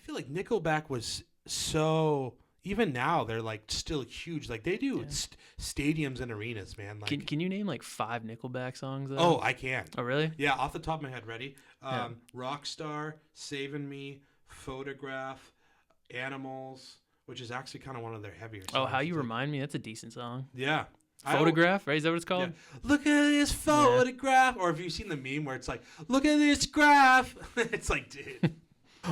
feel like Nickelback was so. Even now, they're like still huge. Like they do stadiums and arenas, man. Like, Can you name like 5 Nickelback songs? Though? Oh, I can. Oh, really? Yeah, off the top of my head. Ready? Yeah. Rockstar, Saving Me, Photograph, Animals, which is actually kind of one of their heavier songs. Oh, How You Remind Me. That's a decent song. Yeah. Photograph, right? Is that what it's called? Yeah. Look at this photograph. Or have you seen the meme where it's like, look at this graph? It's like, dude.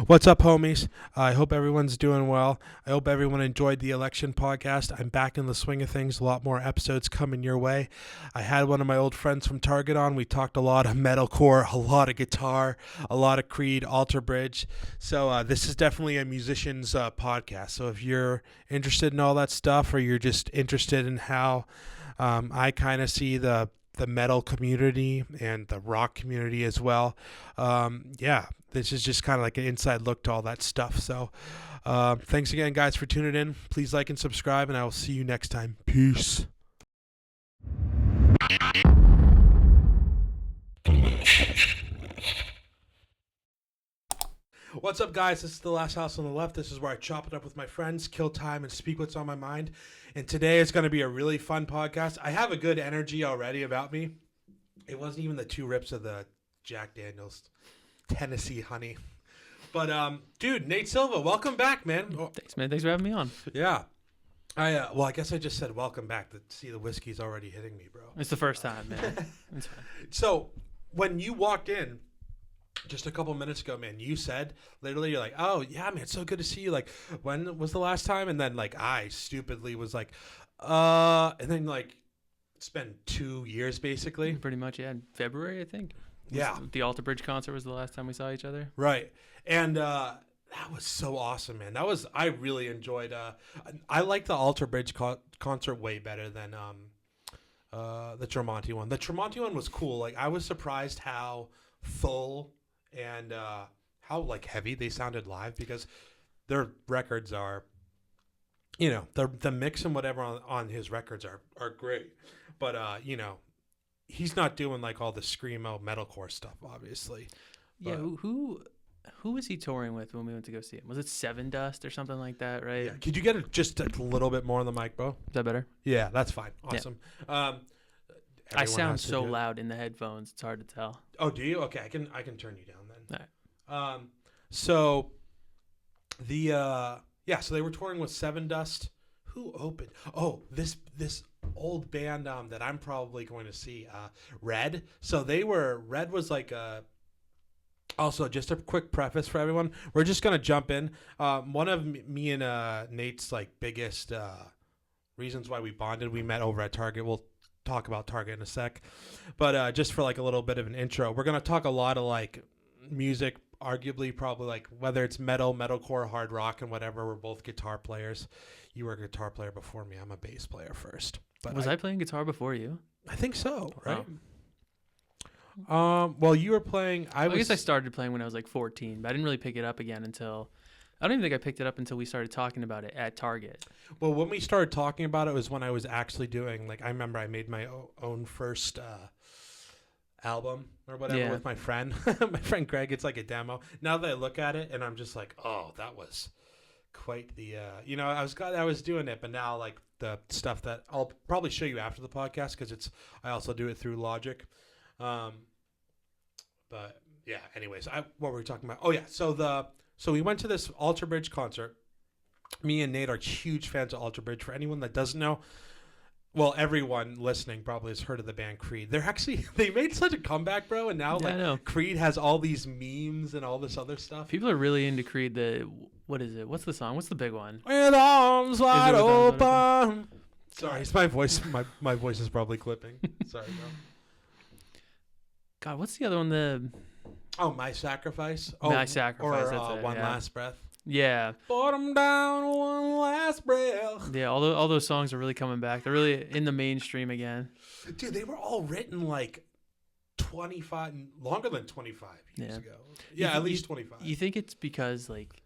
What's up, homies? I hope everyone's doing well. I hope everyone enjoyed the election podcast. I'm back in the swing of things. A lot more episodes coming your way. I had one of my old friends from Target on. We talked a lot of metalcore, a lot of guitar, a lot of Creed, Alter Bridge. So this is definitely a musician's podcast. So if you're interested in all that stuff, or you're just interested in how I kind of see the metal community and the rock community as well, this is just kind of like an inside look to all that stuff. So thanks again, guys, for tuning in. Please like and subscribe, and I will see you next time. Peace. What's up, guys? This is The Last House on the Left. This is where I chop it up with my friends, kill time, and speak what's on my mind. And today is going to be a really fun podcast. I have a good energy already about me. It wasn't even the 2 rips of the Jack Daniels Tennessee Honey. But, dude, Nate Silva, welcome back, man. Thanks, man. Thanks for having me on. Yeah. I guess I just said welcome back to see the whiskey's already hitting me, bro. It's the first time, man. It's fine. So, when you walked in just a couple minutes ago, man, you said, literally, you're like, oh, yeah, man, it's so good to see you. Like, when was the last time? And then, like, I stupidly was like, and then, like, it's been 2 years, basically. Pretty much, yeah. In February, I think. Yeah. The Alter Bridge concert was the last time we saw each other. Right. And that was so awesome, man. I really enjoyed, I like the Alter Bridge concert way better than the Tremonti one. The Tremonti one was cool. Like, I was surprised how full and how, like, heavy they sounded live, because their records are, you know, the mix and whatever on his records are great. But, you know, he's not doing like all the screamo metalcore stuff, obviously. Yeah, who was he touring with when we went to go see him? Was it Seven Dust or something like that, right? Yeah. Could you get it just a little bit more on the mic, bro? Is that better? Yeah, that's fine. Awesome. Yeah. I sound so loud in the headphones; it's hard to tell. Oh, do you? Okay, I can turn you down then. All right. So so they were touring with Seven Dust. Who opened? Oh, this old band that I'm probably going to see, Red. So Red was like also, just a quick preface for everyone. We're just going to jump in. One of me and Nate's like biggest reasons why we bonded, we met over at Target. We'll talk about Target in a sec. But just for like a little bit of an intro, we're going to talk a lot of like music, arguably probably like whether it's metalcore, hard rock, and whatever. We're both guitar players. You were a guitar player before me. I'm a bass player first. But was I playing guitar before you? I think so, right? Oh. Well, you were playing. I guess I started playing when I was like 14, but I didn't really pick it up again until. I don't even think I picked it up until we started talking about it at Target. Well, when we started talking about it was when I was actually doing, like, I remember I made my own first album or whatever with my friend. My friend Greg. It's like a demo. Now that I look at it, and I'm just like, oh, that was quite the. You know, I was doing it, but now like the stuff that I'll probably show you after the podcast, because I also do it through Logic. But yeah, anyways, what were we talking about? Oh yeah, so we went to this Alter Bridge concert. Me and Nate are huge fans of Alter Bridge. For anyone that doesn't know, well, everyone listening probably has heard of the band Creed. They made such a comeback, bro, and now Creed has all these memes and all this other stuff. People are really into Creed. What is it? What's the song? What's the big one? With arms wide open. Sorry, it's my voice. My voice is probably clipping. Sorry, bro. God, what's the other one? My Sacrifice. My Sacrifice. Or One Last Breath. Yeah. Bottom down, one last breath. Yeah, all those songs are really coming back. They're really in the mainstream again. Dude, they were all written like longer than 25 years ago. Yeah, at least 25. You think it's because like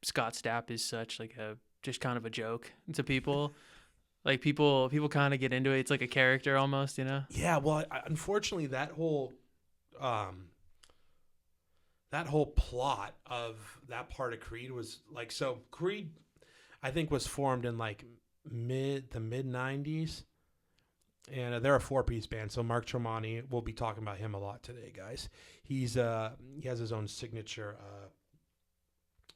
Scott Stapp is such like just kind of a joke to people? Like people kind of get into it. It's like a character almost, you know? Yeah, well, unfortunately, that whole that whole plot of that part of Creed was like, so Creed, I think, was formed in like mid 90s, and they're a 4-piece band. So Mark Tremonti, we'll be talking about him a lot today, guys. He has his own signature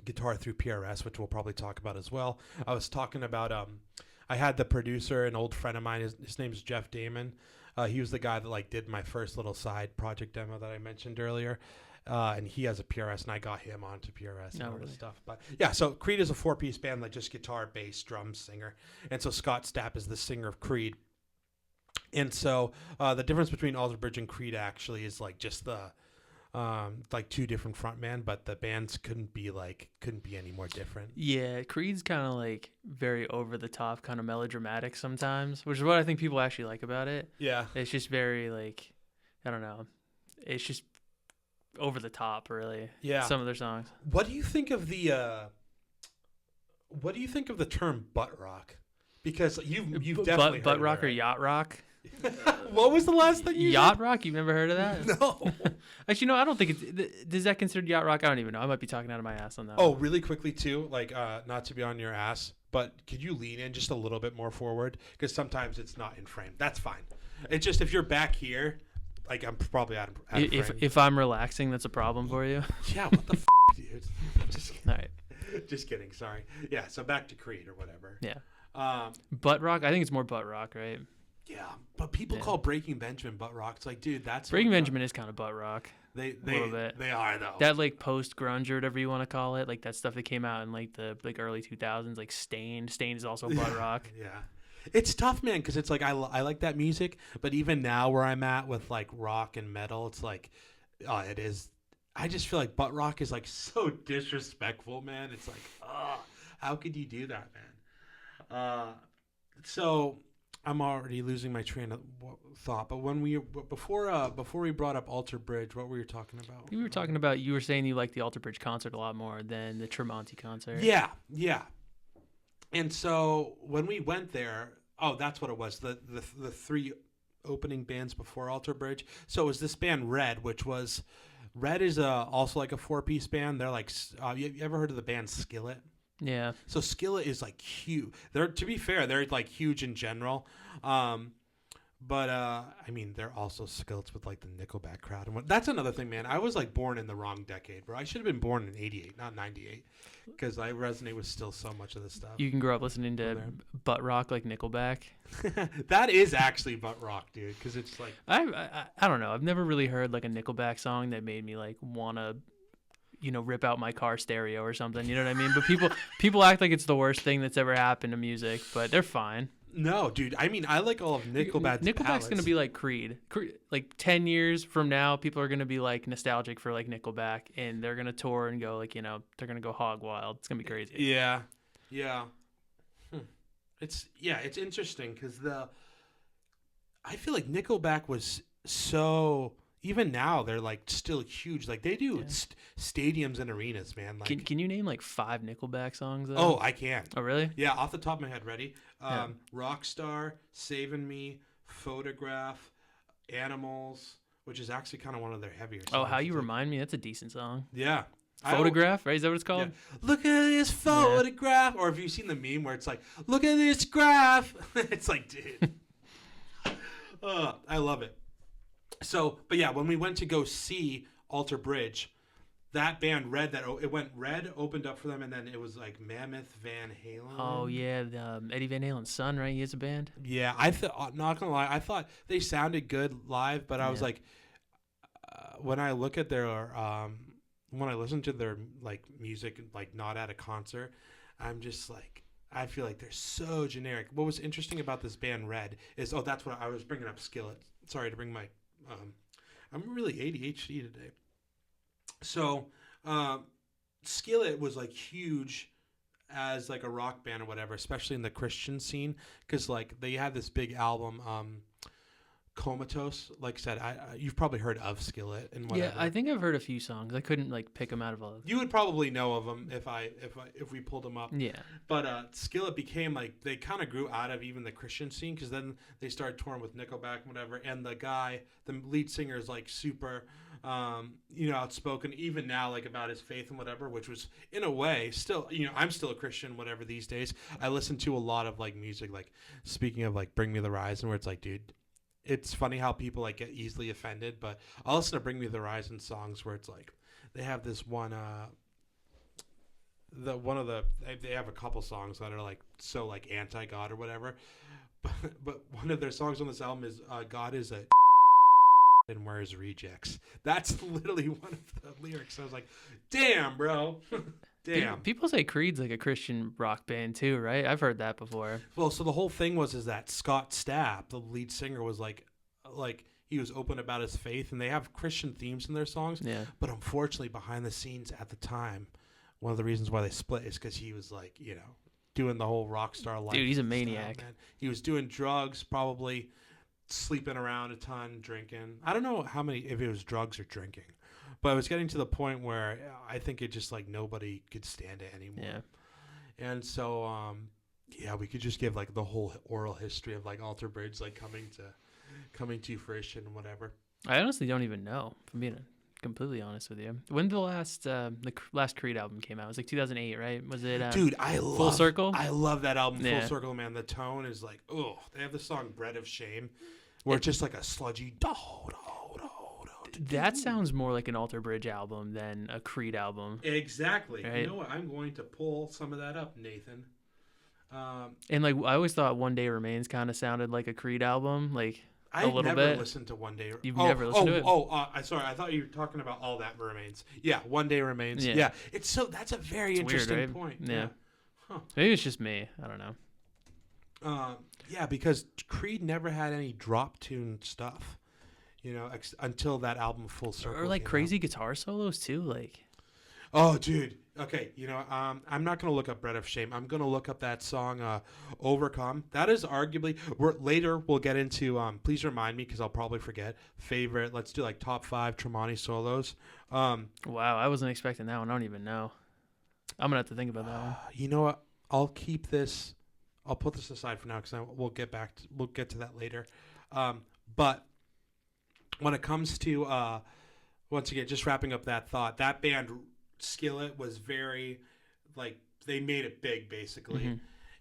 guitar through PRS, which we'll probably talk about as well. I was talking about I had the producer, an old friend of mine. His name's Jeff Damon. He was the guy that like did my first little side project demo that I mentioned earlier. And he has a PRS, and I got him onto PRS and all this stuff. But yeah, so Creed is a 4-piece band, like just guitar, bass, drums, singer. And so Scott Stapp is the singer of Creed. And so the difference between Alter Bridge and Creed actually is like just the like two different frontmen, but the bands couldn't be any more different. Yeah, Creed's kind of like very over the top, kind of melodramatic sometimes, which is what I think people actually like about it. Yeah, it's just very like, I don't know, it's just over the top, really. Yeah, some of their songs. What do you think of the term butt rock? Because you've definitely heard butt rock of it, right? or yacht rock. What was the last thing you yacht said? rock? You've never heard of that? No. Actually, no. I don't think it's. Does that considered yacht rock? I don't even know. I might be talking out of my ass on that. Oh, really quickly too, like not to be on your ass, but could you lean in just a little bit more forward? Because sometimes it's not in frame. That's fine. It's just if you're back here, like I'm probably out of frame. If I'm relaxing, that's a problem for you. Yeah. What the dude? Just all right. Just kidding. Sorry. Yeah. So back to Creed or whatever. Yeah. Butt rock. I think it's more butt rock, right? Yeah, but people call Breaking Benjamin butt rock. It's like, dude, that's Breaking Benjamin is kind of butt rock. They a little bit. They are though. That like post grunge or whatever you want to call it, like that stuff that came out in like the early 2000s, like Stained. Stained is also butt rock. Yeah, it's tough, man, because it's like I like that music, but even now where I'm at with like rock and metal, it's like, it is. I just feel like butt rock is like so disrespectful, man. It's like, how could you do that, man? So. I'm already losing my train of thought, but before we brought up Alter Bridge, what were you talking about? We were talking about, you were saying you liked the Alter Bridge concert a lot more than the Tremonti concert. Yeah. And so when we went there, that's what it was. The 3 opening bands before Alter Bridge. So it was this band Red, which was Red is also like a 4-piece band. They're like, you ever heard of the band Skillet? Yeah. So Skillet is like huge. To be fair, they're like huge in general. But I mean, they're also skillets with like the Nickelback crowd. And that's another thing, man. I was like born in the wrong decade, bro. I should have been born in 88, not 98, because I resonate with still so much of this stuff. You can grow up listening to butt rock like Nickelback. That is actually butt rock, dude, because it's like I don't know. I've never really heard like a Nickelback song that made me like want to, rip out my car stereo or something. You know what I mean? But people act like it's the worst thing that's ever happened to music, but they're fine. No, dude. I mean, I like all of Nickelback's Nickelback's going to be like Creed. Like 10 years from now, people are going to be like nostalgic for like Nickelback, and they're going to tour and go like, they're going to go hog wild. It's going to be crazy. Yeah. It's interesting because I feel like Nickelback was so. Even now, they're like still huge. Like they do stadiums and arenas, man. Like, can you name like 5 Nickelback songs? Though? Oh, I can. Oh, really? Yeah, off the top of my head. Ready? Rockstar, Saving Me, Photograph, Animals, which is actually kind of one of their heavier songs. Oh, How You Remind Me. That's a decent song. Yeah. Photograph, right? Is that what it's called? Yeah. Look at this photograph. Or have you seen the meme where it's like, look at this graph? It's like, dude. I love it. So, but yeah, when we went to go see Alter Bridge, that band Red, Red opened up for them, and then it was like Mammoth Van Halen. Oh yeah, Eddie Van Halen's son, right? He has a band. Yeah, I thought, not gonna lie, I thought they sounded good live, but I was like, when I look at their, when I listen to their like music, like not at a concert, I'm just like, I feel like they're so generic. What was interesting about this band Red is, that's what I was bringing up. Skillet. Sorry to bring my. I'm really ADHD today. So, Skillet was like huge as like a rock band or whatever, especially in the Christian scene, because like they had this big album, Comatose. Like I said, you've probably heard of Skillet and whatever. Yeah, I think I've heard a few songs. I couldn't like pick them out of all. You would probably know of them if we pulled them up. Yeah. But Skillet became like, they kind of grew out of even the Christian scene, because then they started touring with Nickelback and whatever. And the lead singer is like super outspoken even now, like about his faith and whatever, which was in a way still, I'm still a Christian, whatever these days. I listen to a lot of like music, like speaking of like Bring Me the Horizon, where it's like, dude, it's funny how people like get easily offended, but I'll listen to Bring Me the Horizon songs where it's like, they have this one, they have a couple songs that are like so like anti-God or whatever, but one of their songs on this album is God is a and wears rejects. That's literally one of the lyrics. I was like, damn, bro. Damn. People say Creed's like a Christian rock band too, right? I've heard that before. Well, so the whole thing is that Scott Stapp, the lead singer, was like he was open about his faith, and they have Christian themes in their songs. Yeah. But unfortunately, behind the scenes at the time, one of the reasons why they split is because he was like, doing the whole rock star life. Dude, he's a maniac. Man. He was doing drugs, probably sleeping around a ton, drinking. I don't know if it was drugs or drinking, but it was getting to the point where I think it just like nobody could stand it anymore. Yeah. And so, we could just give like the whole oral history of like Alter Bridge like coming to fruition and whatever. I honestly don't even know, if I'm being completely honest with you. When the last Creed album came out? It was like 2008, right? Was it? Dude, Full Circle. I love that album, Yeah. Full Circle, man. The tone is like, they have the song "Bread of Shame," where it's just like a sludgy. That sounds more like an Alter Bridge album than a Creed album. Exactly. Right? You know what? I'm going to pull some of that up, Nathan. And like I always thought One Day Remains kind of sounded like a Creed album, like a little bit. I've never listened to One Day. You've never listened to it? Sorry. I thought you were talking about All That Remains. Yeah, One Day Remains. Yeah. Yeah. That's a very interesting weird, right? point. Yeah. Huh. Maybe it's just me. I don't know. Because Creed never had any drop tune stuff, until that album Full Circle. Or like crazy guitar solos too, like. Oh, dude. Okay, I'm not gonna look up "Bread of Shame." I'm gonna look up that song, "Overcome." That is arguably. Later we'll get into. Please remind me because I'll probably forget. Favorite. Let's do like top 5 Tremonti solos. Wow, I wasn't expecting that one. I don't even know. I'm gonna have to think about that one. You know what? I'll keep this. I'll put this aside for now because we'll get to that later. But when it comes to once again, just wrapping up that thought, that band Skillet was very like they made it big basically. Mm-hmm.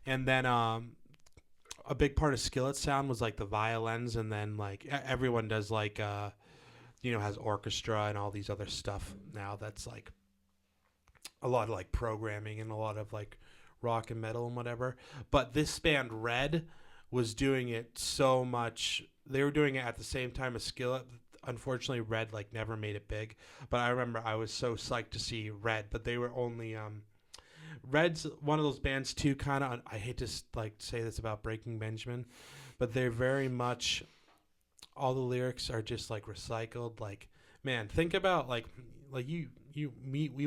And then a big part of Skillet's sound was like the violins, and then like everyone does like has orchestra and all these other stuff now that's like a lot of like programming and a lot of like rock and metal and whatever. But this band Red was doing it so much. They were doing it at the same time as Skillet. Unfortunately, Red like never made it big, but I remember I was so psyched to see Red. But they were only Red's one of those bands too. Kind of, I hate to like say this about Breaking Benjamin, but they're very much all the lyrics are just like recycled. Like, man, think about like we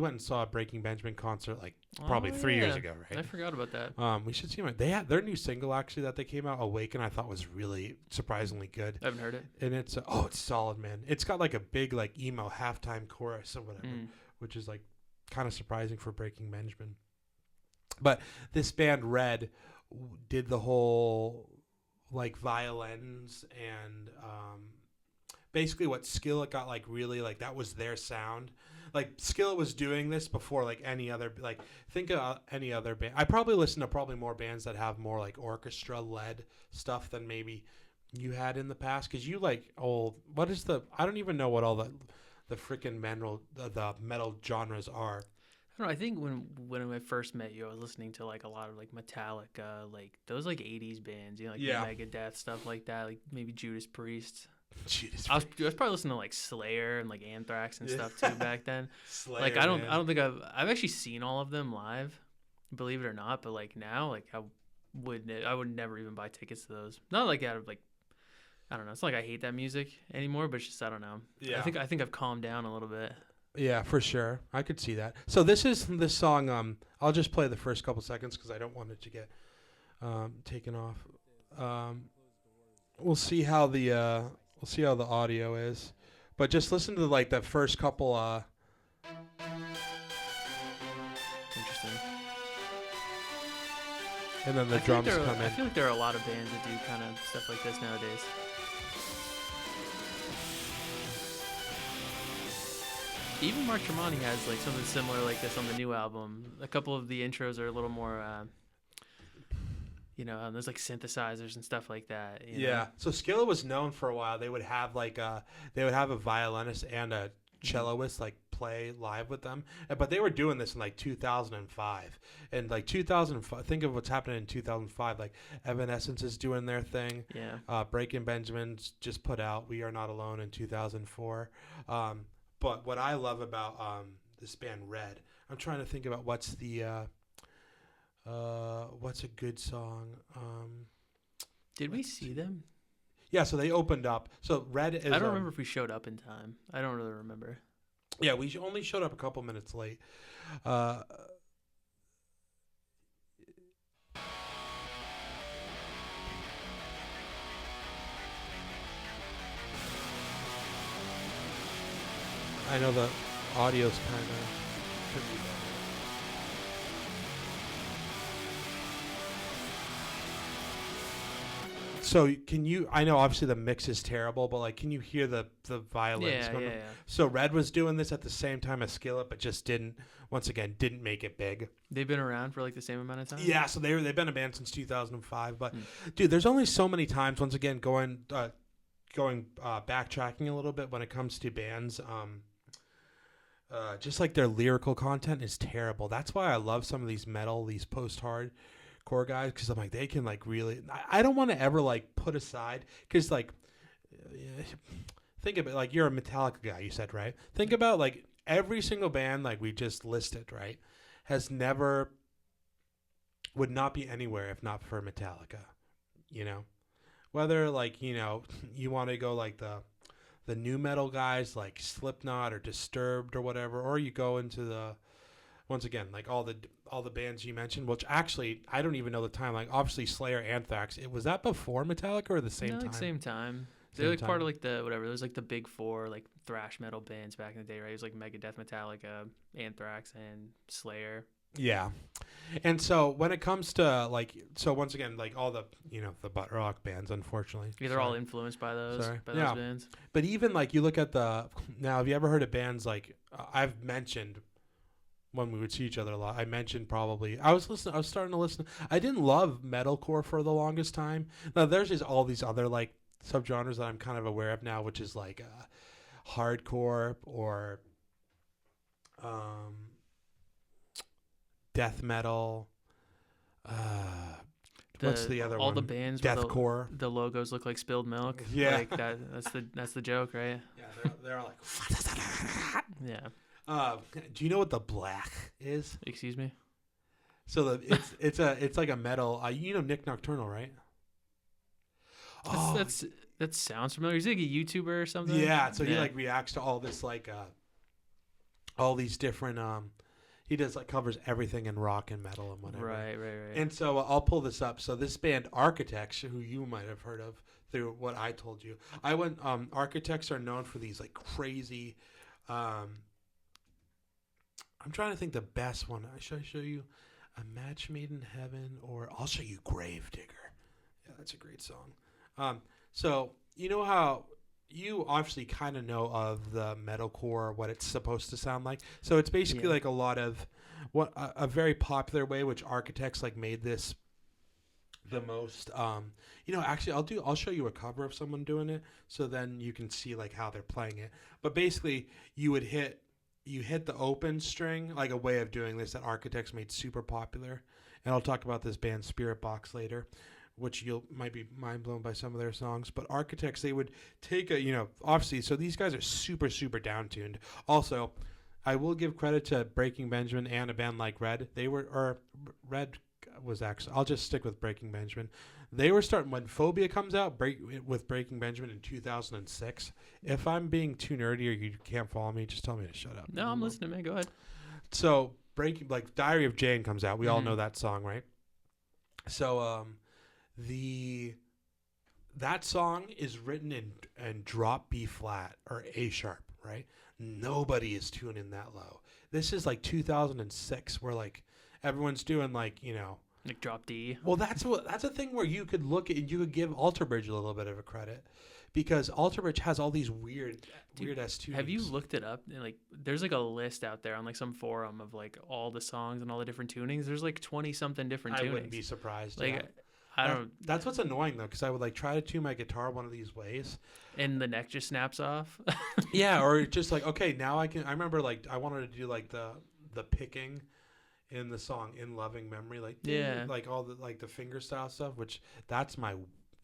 went and saw a Breaking Benjamin concert like probably 3 years ago, right? I forgot about that. We should see them. They had their new single actually that they came out, "Awaken," I thought was really surprisingly good. I haven't heard it. And it's it's solid, man. It's got like a big like emo halftime chorus or whatever, which is like kind of surprising for Breaking Benjamin. But this band Red did the whole like violins and basically what Skillet got like really like that was their sound. Like Skillet was doing this before like any other like think of any other band. I probably listen to probably more bands that have more like orchestra led stuff than maybe you had in the past because you like what is I don't even know what all the freaking the metal genres are. I don't know. I think when I first met you, I was listening to like a lot of like Metallica, like those like 80s bands, like Megadeth stuff like that, like maybe Judas Priest. I was probably listening to like Slayer and like Anthrax and stuff too back then. Slayer, like I don't think I've actually seen all of them live, believe it or not. But like now, like I would never even buy tickets to those. Not like out of like I don't know. It's not like I hate that music anymore, but it's just I don't know. Yeah. I think I've calmed down a little bit. Yeah, for sure. I could see that. So this song. I'll just play the first couple seconds because I don't want it to get taken off. We'll see how the audio is, but just listen to like the first couple. Interesting. And then the drums come in. I feel like there are a lot of bands that do kind of stuff like this nowadays. Even Mark Tremonti has like something similar like this on the new album. A couple of the intros are a little more, there's like synthesizers and stuff like that. You know? So Skillet was known for a while. They would have they would have a violinist and a celloist like play live with them, but they were doing this in like 2005 and like 2005. Think of what's happening in 2005. Like Evanescence is doing their thing. Breaking Benjamin's just put out "We Are Not Alone" in 2004. But what I love about this band Red, I'm trying to think about what's a good song. Did we see them? Yeah, so they opened up. So Red is. I don't remember if we showed up in time. I don't really remember. Yeah, we only showed up a couple minutes late. I know the audio's kind of. So can you? I know obviously the mix is terrible, but like, can you hear the violins? Yeah. So Red was doing this at the same time as Skillet, but just didn't make it big. They've been around for like the same amount of time. Yeah, so they've been a band since 2005. But dude, there's only so many times. Once again, going backtracking a little bit when it comes to bands. Just like their lyrical content is terrible. That's why I love some of these post-hardcore guys, because I'm like, they can like really. I don't want to ever like put aside, because like, think of it like you're a Metallica guy. You said, right? Think about like every single band like we just listed, right, would not be anywhere if not for Metallica. You know, whether like you want to go like the new metal guys like Slipknot or Disturbed or whatever, or you go into once again like all the bands you mentioned, which actually I don't even know the time. Like obviously Slayer, Anthrax. Was that before Metallica or the same time? Same time. They're like part of like there's like the big four like thrash metal bands back in the day, right? It was like Megadeth, Metallica, Anthrax, and Slayer. Yeah. And so when it comes to once again, like all the the butt rock bands, unfortunately, they're all influenced by those bands. But even like you look at now, have you ever heard of bands like I've mentioned when we would see each other a lot? I mentioned probably I was starting to listen. I didn't love metalcore for the longest time. Now there's just all these other like subgenres that I'm kind of aware of now, which is like hardcore or death metal. What's the other one? All the bands deathcore. The logos look like spilled milk. Yeah, like that's the joke, right? Yeah, they're all like. Yeah. Do you know what the black is? Excuse me. So it's like a metal. Nick Nocturnal, right? That sounds familiar. Is he like a YouTuber or something? Yeah. So he like reacts to all this like all these different he does like covers everything in rock and metal and whatever. Right. And so I'll pull this up. So this band Architects, who you might have heard of through what I told you. Architects are known for these like crazy. I'm trying to think the best one. Should I show you A Match Made in Heaven, or I'll show you Gravedigger. Yeah, that's a great song. So you know how. You obviously kind of know of the metalcore, what it's supposed to sound like. So it's basically like a lot of a very popular way, which Architects like made this the most. Actually, I'll show you a cover of someone doing it, so then you can see like how they're playing it. But basically, you hit the open string, like a way of doing this that Architects made super popular. And I'll talk about this band Spirit Box later, which might be mind blown by some of their songs. But Architects, they would take obviously, so these guys are super, super down-tuned. Also, I will give credit to Breaking Benjamin and a band like Red. Red was actually, I'll just stick with Breaking Benjamin. They were starting, when Phobia comes out, with Breaking Benjamin in 2006. If I'm being too nerdy or you can't follow me, just tell me to shut up. No, I'm listening, man. Go ahead. So, Diary of Jane comes out. We all know that song, right? So, that song is written in drop B flat or A sharp, right? Nobody is tuning that low. This is like 2006, where like everyone's doing like drop D. Well, that's a thing where you could look at, and you could give Alter Bridge a little bit of a credit, because Alter Bridge has all these weird ass tunings. Have you looked it up? And, like, there's like a list out there on like some forum of like all the songs and all the different tunings. There's like 20 something different tunings. I wouldn't be surprised. Like, yeah. I don't. That's what's annoying though, because I would like try to tune my guitar one of these ways, And the neck just snaps off. yeah, or just like, okay, now I can. I remember like I wanted to do like the picking in the song "In Loving Memory," like Yeah. like all the like the finger style stuff, which that's my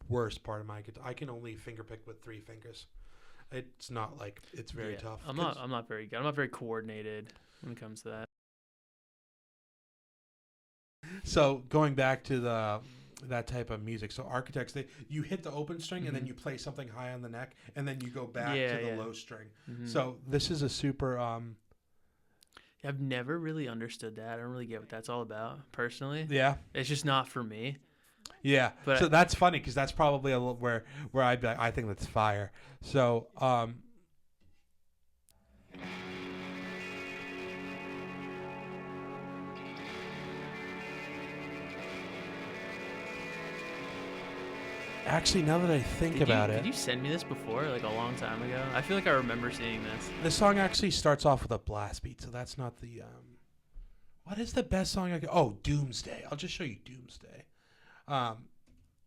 worst part of my guitar. I can only finger pick with 3 fingers. It's not like it's very tough. I'm not very good. I'm not very coordinated when it comes to that. So going back to that type of music, so Architects, you hit the open string and then you play something high on the neck and then you go back to the low string. So this is a super I've never really understood that. I don't really get what that's all about personally. Yeah, it's just not for me. Yeah, but so that's funny because that's probably a little where I'd be like, I think that's fire. So actually, now that I think about it, did you send me this before, like a long time ago? I feel like I remember seeing this. The song actually starts off with a blast beat, so that's not the. What is the best song I could? Oh, Doomsday. I'll just show you Doomsday.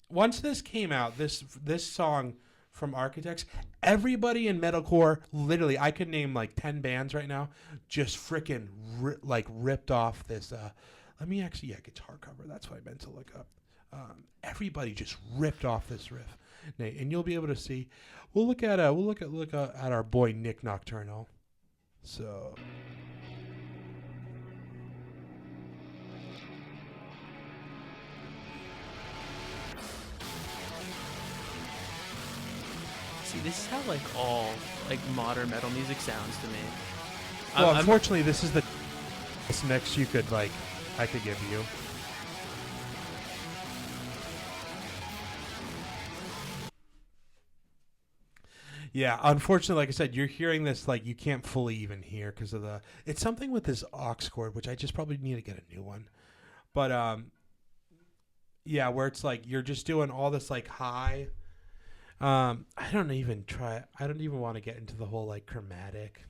Once this came out, this song from Architects, everybody in metalcore, literally, I could name like 10 bands right now, just freaking ripped off this. Let me actually, guitar cover. That's what I meant to look up. Everybody just ripped off this riff, and you'll be able to see. We'll look at our boy Nick Nocturnal. So. See, this is how like all like modern metal music sounds to me. Well, unfortunately, this is this mix you could I could give you. Yeah, unfortunately, like I said, you're hearing this like you can't fully even hear because of it's something with this aux cord, which I just probably need to get a new one. But yeah, where it's like you're just doing all this like high. I don't even want to get into the whole like chromatic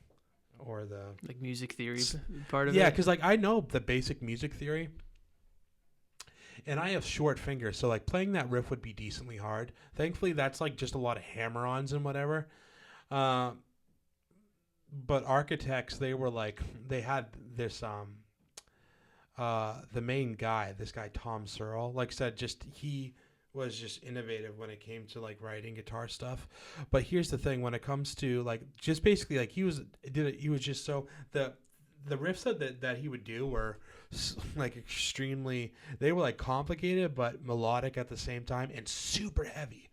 or the like music theory part of it. Yeah, because like I know the basic music theory, and I have short fingers, so like playing that riff would be decently hard. Thankfully, that's like just a lot of hammer-ons and whatever. But Architects, they had this the main guy, this guy Tom Searle, like I said, he was just innovative when it came to like writing guitar stuff. But here's the thing, when it comes to like just basically like he was just so the riffs that he would do were like extremely, they were like complicated but melodic at the same time and super heavy.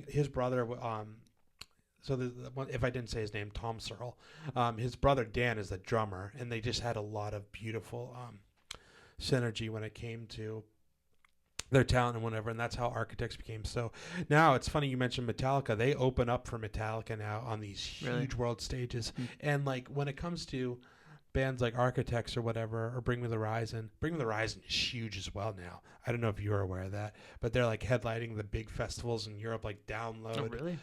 His brother if I didn't say his name, Tom Searle, his brother Dan is the drummer, and they just had a lot of beautiful synergy when it came to their talent and whatever, and that's how Architects became. So now it's funny you mentioned Metallica. They open up for Metallica now on these huge world stages. And like when it comes to bands like Architects or whatever, or Bring Me the Horizon is huge as well now. I don't know if you're aware of that, but they're like headlining the big festivals in Europe, like Download, oh, really?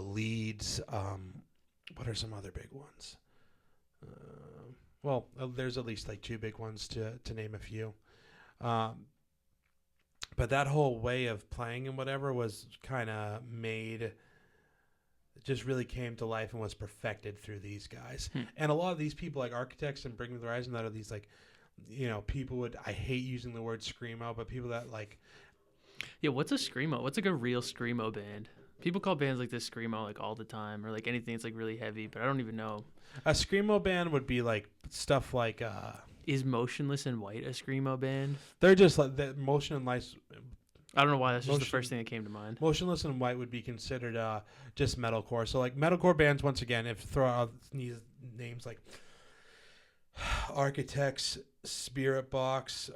Leeds. What are some other big ones? There's at least like 2 big ones to name a few. But that whole way of playing and whatever was kind of it just really came to life and was perfected through these guys. And a lot of these people like Architects and Bring Me the Horizon, that are these like, people I hate using the word screamo, but people that like. Yeah, what's a screamo? What's like a real screamo band? People call bands like this screamo like all the time, or like anything that's like really heavy, but I don't even know. A screamo band would be like stuff like. Is Motionless in White a screamo band? They're just like the Motionless. I don't know why that's just the first thing that came to mind. Motionless in White would be considered just metalcore. So like metalcore bands, once again, if throw out these names like Architects, Spirit Box,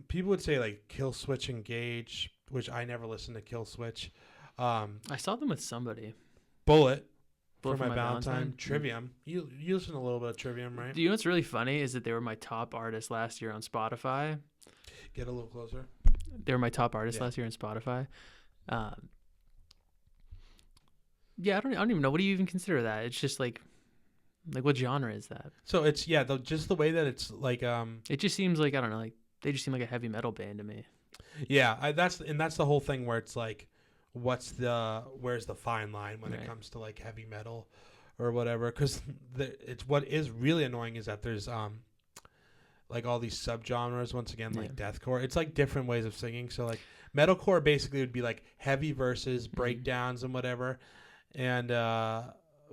people would say like Kill Switch Engage, which I never listened to Kill Switch. I saw them with somebody. Bullet for my Valentine. Trivium. You listen to a little bit of Trivium, right? Do you know what's really funny is that they were my top artist last year on Spotify. Get a little closer. They were my top artist last year on Spotify. Yeah, I don't even know. What do you even consider that? It's just like what genre is that? So it's just the way that it's like It just seems like I don't know, like they just seem like a heavy metal band to me. yeah, that's the whole thing where it's like where's the fine line when it Right. comes to like heavy metal or whatever, cuz it's what is really annoying is that there's like all these subgenres once again, like Yeah. deathcore. It's like different ways of singing. So like metalcore basically would be like heavy verses, breakdowns and whatever. And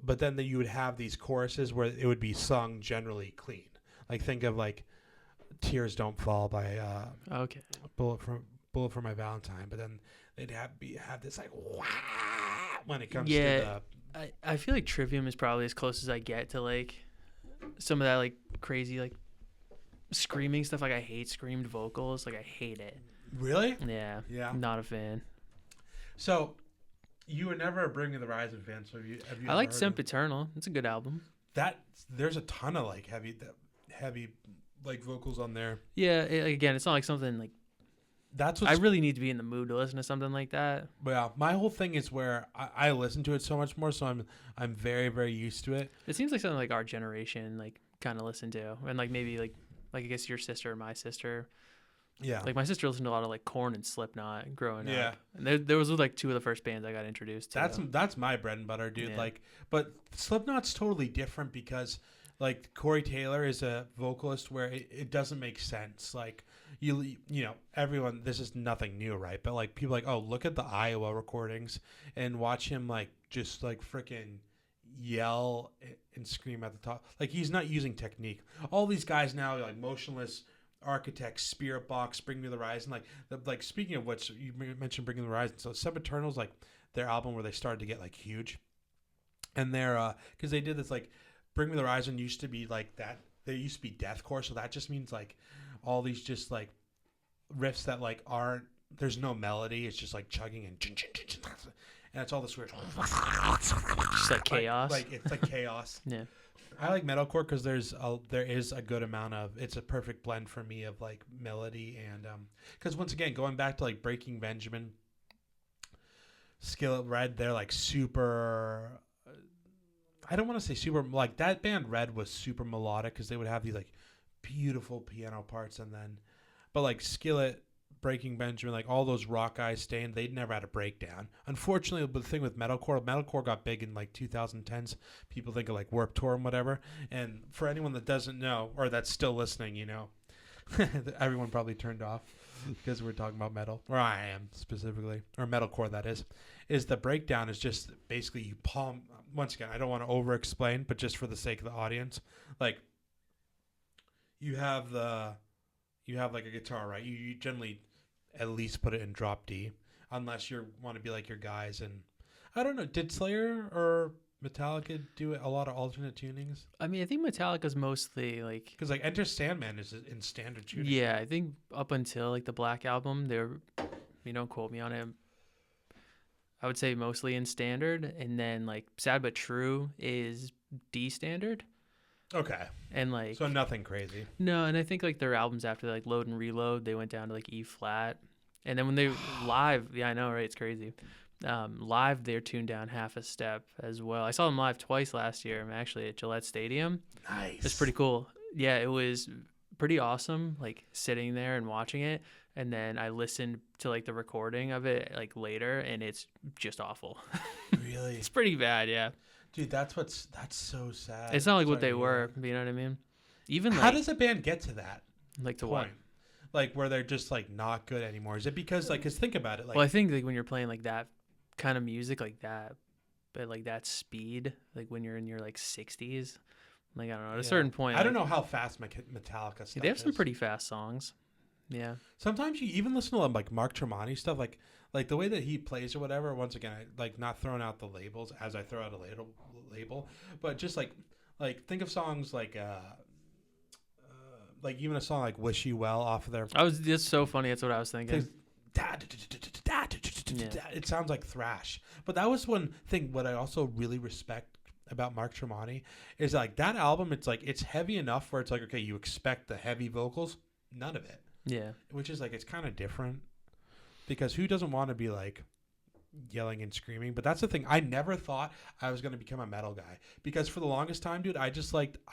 but then you would have these choruses where it would be sung generally clean. Like think of like Tears Don't Fall by Okay. Bullet for My Valentine, but then they'd have this like wah when it comes to Yeah. I feel like Trivium is probably as close as I get to like some of that like crazy like screaming stuff. Like I hate screamed vocals. Like I hate it. Really? Yeah. Yeah. Not a fan. So you were never a Bring Me the Horizon fan, so have you I ever like heard Sempiternal. It's a good album. that? There's a ton of like heavy like vocals on there. Yeah. Again, it's not like something like That's I what's really need to be in the mood to listen to something like that. well. My whole thing is where I listen to it so much more, so I'm very very used to it. It seems like something like our generation like kind of listen to, and like maybe like I guess your sister or my sister. Yeah, Like my sister listened to a lot of like Korn and Slipknot growing Yeah. up. And there was like two of the first bands I got introduced to. that's my bread and butter, dude. Yeah. Like, but Slipknot's totally different because like Corey Taylor is a vocalist where it doesn't make sense. Like you know everyone, this is nothing new, right? But like people like, oh, look at the Iowa recordings and watch him like just like freaking yell and scream at the top. Like he's not using technique. All these guys now like Motionless, Architects, Spirit Box, Bring Me the Horizon. Like speaking of which, you mentioned Bring Me the Horizon. So Sempiternal's like their album where they started to get like huge, and they're because they did this like Bring Me the Horizon used to be like that. They used to be deathcore, so that just means like all these just like riffs that like aren't. There's no melody. It's just like chugging and it's all this weird. Just like chaos. Like it's like chaos. Yeah. I like metalcore because there is a good amount of it's a perfect blend for me of like melody and because once again going back to like Breaking Benjamin, Skillet Red, they're like super. I don't want to say super like that band Red was super melodic because they would have these like beautiful piano parts and then, but like Skillet, Breaking Benjamin, like all those rock guys staying, they'd never had a breakdown. Unfortunately, the thing with metalcore got big in like 2010s. People think of like Warped Tour and whatever. And for anyone that doesn't know or that's still listening, you know, everyone probably turned off because we're talking about metal, or I am specifically, or metalcore that is the breakdown is just basically you palm. Once again, I don't want to over explain, but just for the sake of the audience, like you have like a guitar, right? You generally at least put it in drop D, unless you want to be like your guys. And I don't know, did Slayer or Metallica do a lot of alternate tunings? I mean, I think Metallica's mostly like Because like Enter Sandman is in standard tuning. yeah, I think up until like the Black Album, they're don't quote me on it. I would say mostly in standard, and then like Sad But True is D standard. Okay. And like So nothing crazy. no, and I think like their albums after like Load and Reload, they went down to like E flat, and then when they live, yeah, I know, right? It's crazy. Live, they're tuned down half a step as well. I saw them live twice last year. I'm actually at Gillette Stadium. Nice. It's pretty cool. Yeah, it was pretty awesome. Like sitting there and watching it, and then I listened to like the recording of it like later, and it's just awful. Really? It's pretty bad. Yeah. Dude, that's so sad. It's not like what Sorry they to were. hear You know what I mean? Even that. like How does a band get to that like to point? what? Like where they're just like not good anymore? Is it because like, cause think about it, like Well, I think like when you're playing like that kind of music like that, but like that speed, like when you're in your like 60s, like I don't know, at a certain point. I don't like, know how fast Metallica stuff They have some is. pretty fast songs. Yeah. Sometimes you even listen to like Mark Tremonti stuff, like the way that he plays or whatever. Once again, like not throwing out the labels as I throw out a label, but just like think of songs like even a song like "Wish You Well" off of their. It's so funny. That's what I was thinking. It sounds like thrash, but that was one thing. What I also really respect about Mark Tremonti is like that album. It's like it's heavy enough where it's like okay, you expect the heavy vocals, none of it. Yeah. Which is like it's kind of different because who doesn't want to be like yelling and screaming. But that's the thing. I never thought I was going to become a metal guy because for the longest time, dude, I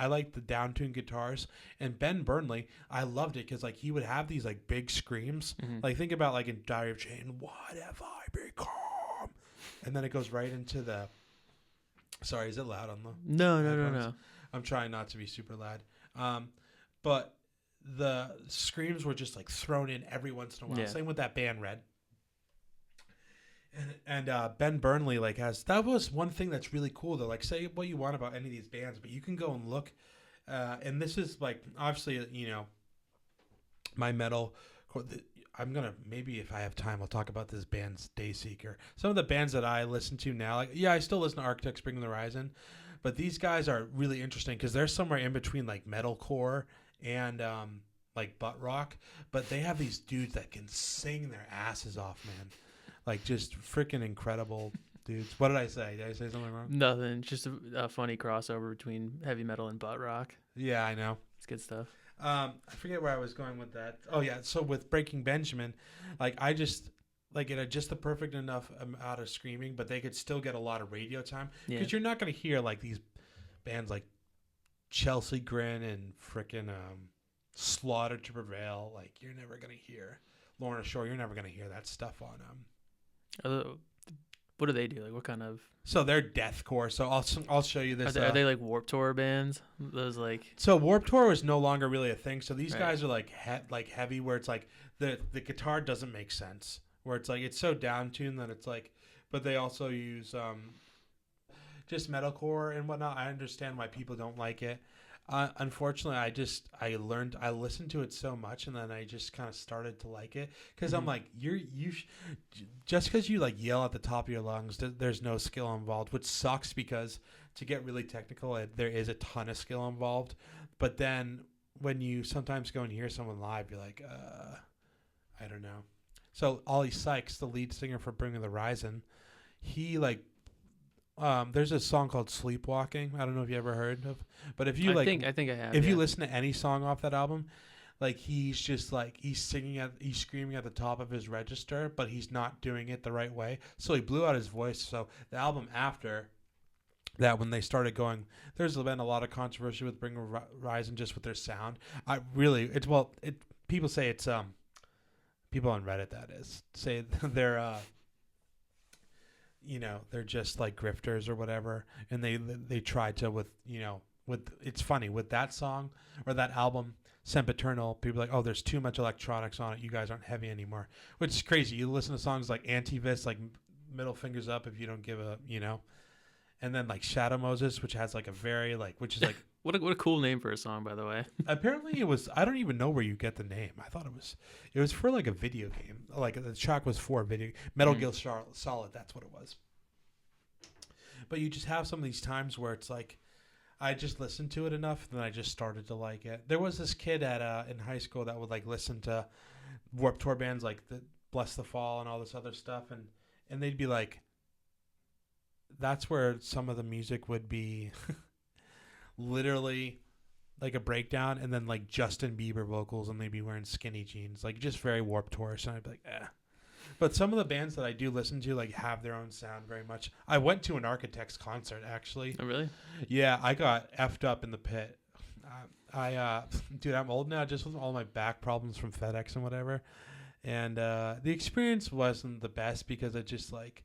liked the down-tuned guitars. And Ben Burnley, I loved it because like he would have these like big screams. Like think about like in Diary of Jane, what have I become? And then it goes right into the. Sorry, is it loud on the? No. I'm trying not to be super loud. But the screams were just like thrown in every once in a while. Yeah. Same with that band Red. And Ben Burnley that was one thing that's really cool though. Like say what you want about any of these bands, but you can go and look. And this is like obviously my metal. I'm gonna maybe if I have time I'll talk about this band's Dayseeker. Some of the bands that I listen to now, I still listen to Architects Bring the Horizon, but these guys are really interesting because they're somewhere in between like metalcore and like butt rock, but they have these dudes that can sing their asses off, man. Like just freaking incredible dudes. What did I say? Did I say something wrong? Nothing. Just a funny crossover between heavy metal and butt rock. Yeah, I know. It's good stuff. I forget where I was going with that. Oh yeah, so with Breaking Benjamin, like I just like it had just the perfect enough amount of screaming, but they could still get a lot of radio time because you're not going to hear like these bands like Chelsea Grin and frickin' Slaughter to Prevail. Like you're never going to hear Lorna Shore. You're never going to hear that stuff on what do they do? Like what kind of? So they're deathcore. So I'll show you this. Are they like Warped Tour bands? Those like. So Warped Tour is no longer really a thing. So these guys are like heavy, where it's like the guitar doesn't make sense. Where it's like it's so down tuned that it's like, but they also use just metalcore and whatnot. I understand why people don't like it. Unfortunately, I listened to it so much, and then I just kind of started to like it because I'm like, just because you like yell at the top of your lungs, there's no skill involved, which sucks because to get really technical, there is a ton of skill involved. But then when you sometimes go and hear someone live, you're like, I don't know. So Ollie Sykes, the lead singer for Bring the Horizon, he like. There's a song called Sleepwalking. I don't know if you ever heard of, but if you I think I have. If you listen to any song off that album, like he's just like he's screaming at the top of his register, but he's not doing it the right way. So he blew out his voice. So the album after that, when they started going, there's been a lot of controversy with Bring Horizon just with their sound. People say it's people on Reddit say they're. They're just like grifters or whatever, and they tried to with it's funny with that song or that album Sempiternal, people are like, oh, there's too much electronics on it, you guys aren't heavy anymore, which is crazy. You listen to songs like Antivis, like Middle Fingers Up if you don't give a and then like Shadow Moses, which has like a very which is like what a cool name for a song, by the way. Apparently it was, I don't even know where you get the name. I thought it was for like a video game. Like the track was for a video Metal Gear Solid, that's what it was. But you just have some of these times where it's like I just listened to it enough and then I just started to like it. There was this kid in high school that would like listen to Warped Tour bands like the Bless the Fall and all this other stuff, and they'd be like, that's where some of the music would be literally like a breakdown and then like Justin Bieber vocals and they'd be wearing skinny jeans, like just very Warped Tour. So I'd be like, eh. But some of the bands that I do listen to like have their own sound very much. I went to an Architects concert actually. Oh really? Yeah, I got effed up in the pit. Dude, I'm old now, just with all my back problems from FedEx and whatever. And the experience wasn't the best because it just like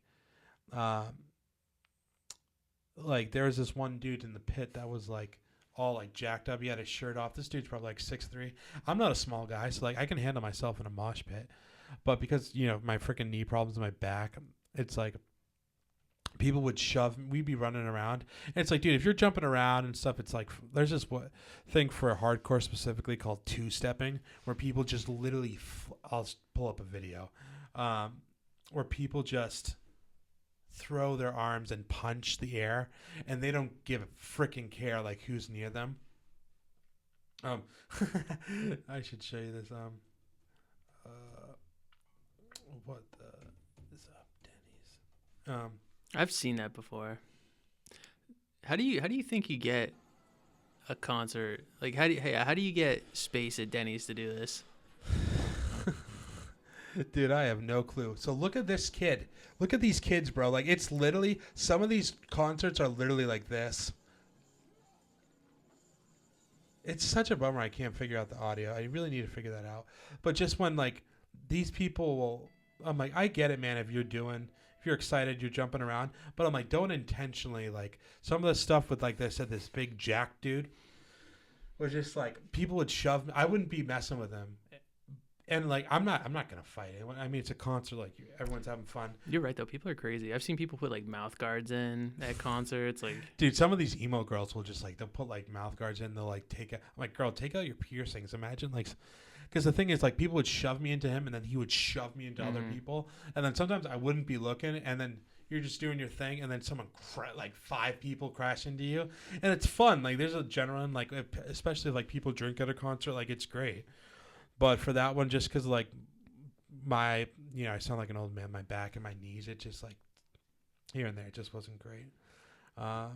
there was this one dude in the pit that was like all like jacked up. He had his shirt off. This dude's probably like 6'3". I'm not a small guy, so like I can handle myself in a mosh pit. But because, my freaking knee problems in my back, it's like people would shove, we'd be running around. And it's like, dude, if you're jumping around and stuff, it's like there's this thing for hardcore specifically called two-stepping, where people just literally, I'll pull up a video, where people just throw their arms and punch the air, and they don't give a freaking care like who's near them. I should show you this. What is up, Denny's? I've seen that before. How do you think you get a concert? Like how do you get space at Denny's to do this? Dude, I have no clue. So look at this kid. Look at these kids, bro. Like, it's literally, some of these concerts are literally like this. It's such a bummer I can't figure out the audio. I really need to figure that out. But just when, like, these people will, I'm like, I get it, man, if you're excited, you're jumping around. But I'm like, don't intentionally, like, some of the stuff with, like, this big jack dude was just, like, people would shove me. I wouldn't be messing with him. And, like, I'm not gonna fight it. I mean, it's a concert. Like, everyone's having fun. You're right though. People are crazy. I've seen people put like mouth guards in at concerts. Like, dude, some of these emo girls will just like they'll put like mouth guards in. They'll like take it. I'm like, girl, take out your piercings. Imagine like, because the thing is like people would shove me into him, and then he would shove me into other people, and then sometimes I wouldn't be looking, and then you're just doing your thing, and then someone like 5 people crash into you, and it's fun. Like, there's a adrenaline, like especially if, like, people drink at a concert, like, it's great. But for that one, just because, like, I sound like an old man, my back and my knees, it just, like, here and there, it just wasn't great. A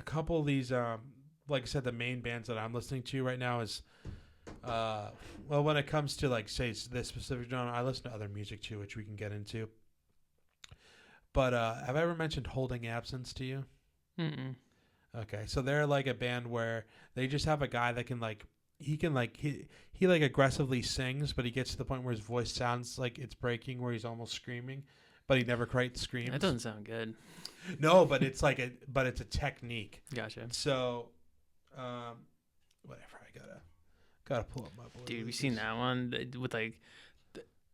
couple of these, like I said, the main bands that I'm listening to right now is, well, when it comes to, like, say, this specific genre, I listen to other music, too, which we can get into. But have I ever mentioned Holding Absence to you? mm-mm. Okay, so they're, like, a band where they just have a guy that can, like, he like aggressively sings, but he gets to the point where his voice sounds like it's breaking, where he's almost screaming, but he never quite screams. That doesn't sound good. No, but it's like it's a technique. Gotcha. So, whatever. I gotta pull up my boy. Dude, we seen that one with like,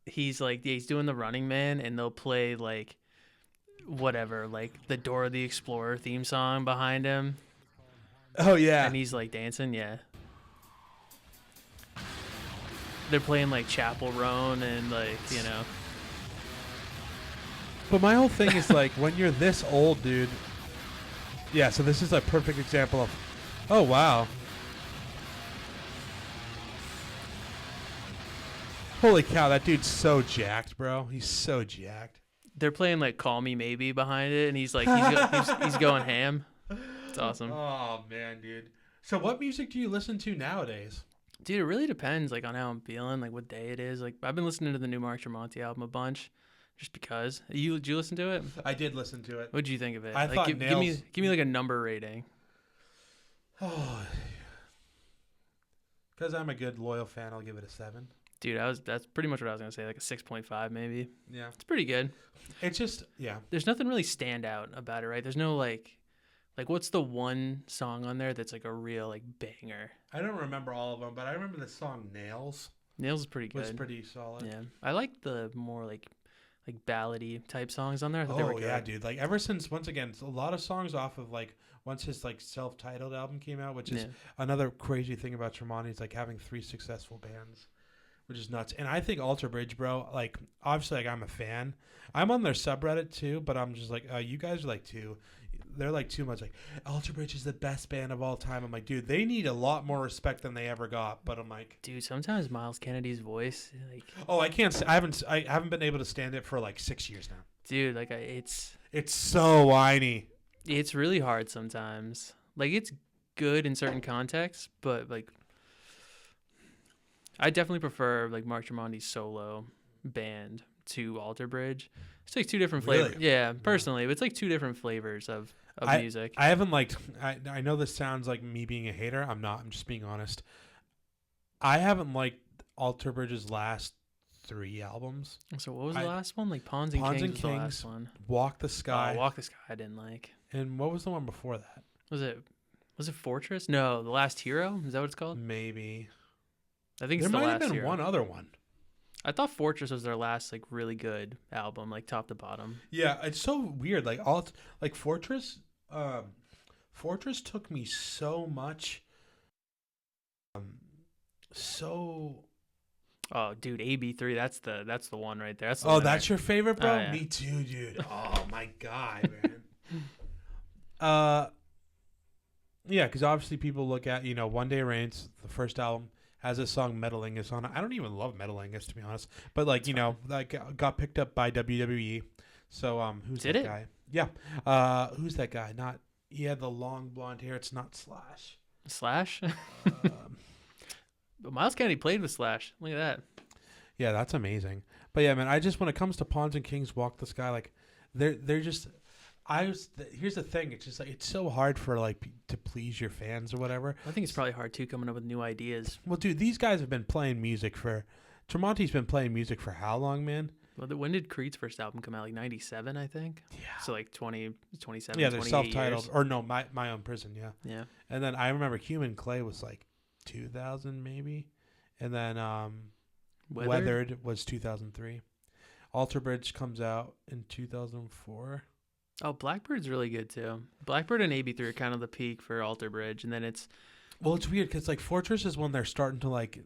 he's doing the Running Man, and they'll play like, whatever, like the Dora the Explorer theme song behind him. Oh yeah, and he's like dancing. Yeah. They're playing like Chapel Roan and like, you know. But my whole thing is like, when you're this old, dude. Yeah, so this is a perfect example of, oh wow. Holy cow, that dude's so jacked, bro. He's so jacked. They're playing like Call Me Maybe behind it, and he's like, he's going ham. It's awesome. Oh man, dude. So what music do you listen to nowadays? Dude, it really depends, like, on how I'm feeling, like, what day it is. Like, I've been listening to the new Mark Tremonti album a bunch, just because. Did you listen to it? I did listen to it. What'd you think of it? I thought give me like a number rating. Oh, because I'm a good loyal fan, I'll give it a 7. Dude, that's pretty much what I was gonna say, like a 6.5 maybe. Yeah, it's pretty good. It's just There's nothing really stand out about it, right? There's no like what's the one song on there that's like a real like banger? I don't remember all of them, but I remember the song Nails. Nails is pretty good. Was pretty solid. Yeah, I like the more like ballady type songs on there. I thought they were good. Yeah, dude. Like, ever since, once again, a lot of songs off of like once his like self-titled album came out, which is another crazy thing about Tremonti. It's like having 3 successful bands, which is nuts. And I think Alter Bridge, bro, like, obviously, like, I'm a fan. I'm on their subreddit too, but I'm just like, you guys are like they're like too much. Like, Alter Bridge is the best band of all time. I'm like, dude, they need a lot more respect than they ever got. But I'm like, dude, sometimes Miles Kennedy's voice, like, oh, I can't. I haven't been able to stand it for like 6 years now. Dude, like, it's so whiny. It's really hard sometimes. Like, it's good in certain contexts, but like, I definitely prefer like Mark Tremonti's solo band to Alter Bridge. It's like 2 different flavors. Really? Yeah, personally, it's like 2 different flavors of music. I haven't liked. I know this sounds like me being a hater. I'm not. I'm just being honest. I haven't liked Alter Bridge's last 3 albums. So what was the last one? Like Pawns and Kings was the last one. Walk the Sky. Walk the Sky I didn't like. And what was the one before that? Was it Fortress? No, The Last Hero? Is that what it's called? Maybe. I think it's there The might Last have been Hero. one other one. I thought Fortress was their last like really good album, like top to bottom. Yeah, it's so weird. Like Fortress, Fortress took me so much. Oh, dude, AB3, that's the one right there. That's your favorite, bro? Yeah. Me too, dude. Oh my god, man. Yeah, because obviously people look at, One Day Rains, the first album, has a song Metalingus on it. I don't even love Metalingus, to be honest. But like, like got picked up by WWE. So who's Did that it? guy? Yeah. Who's that guy? He had the long blonde hair. It's not Slash. Slash? But Miles Kennedy played with Slash. Look at that. Yeah, that's amazing. But yeah, man, I just when it comes to Pawns and Kings, Walk the Sky, like they're just. Here's the thing. It's just like it's so hard for like to please your fans or whatever. I think it's probably hard too coming up with new ideas. Well, dude, these guys have been playing music for. Tremonti's been playing music for how long, man? Well, when did Creed's first album come out? Like 97, I think. Yeah. So like 27. Yeah, they're 28 self-titled, years. or no, my own prison. Yeah. Yeah. And then I remember Human Clay was like 2000 maybe, and then Weathered was 2003. Alter Bridge comes out in 2004. Oh, Blackbird's really good too. Blackbird and AB3 are kind of the peak for Alter Bridge, and then it's weird because like Fortress is when they're starting to like,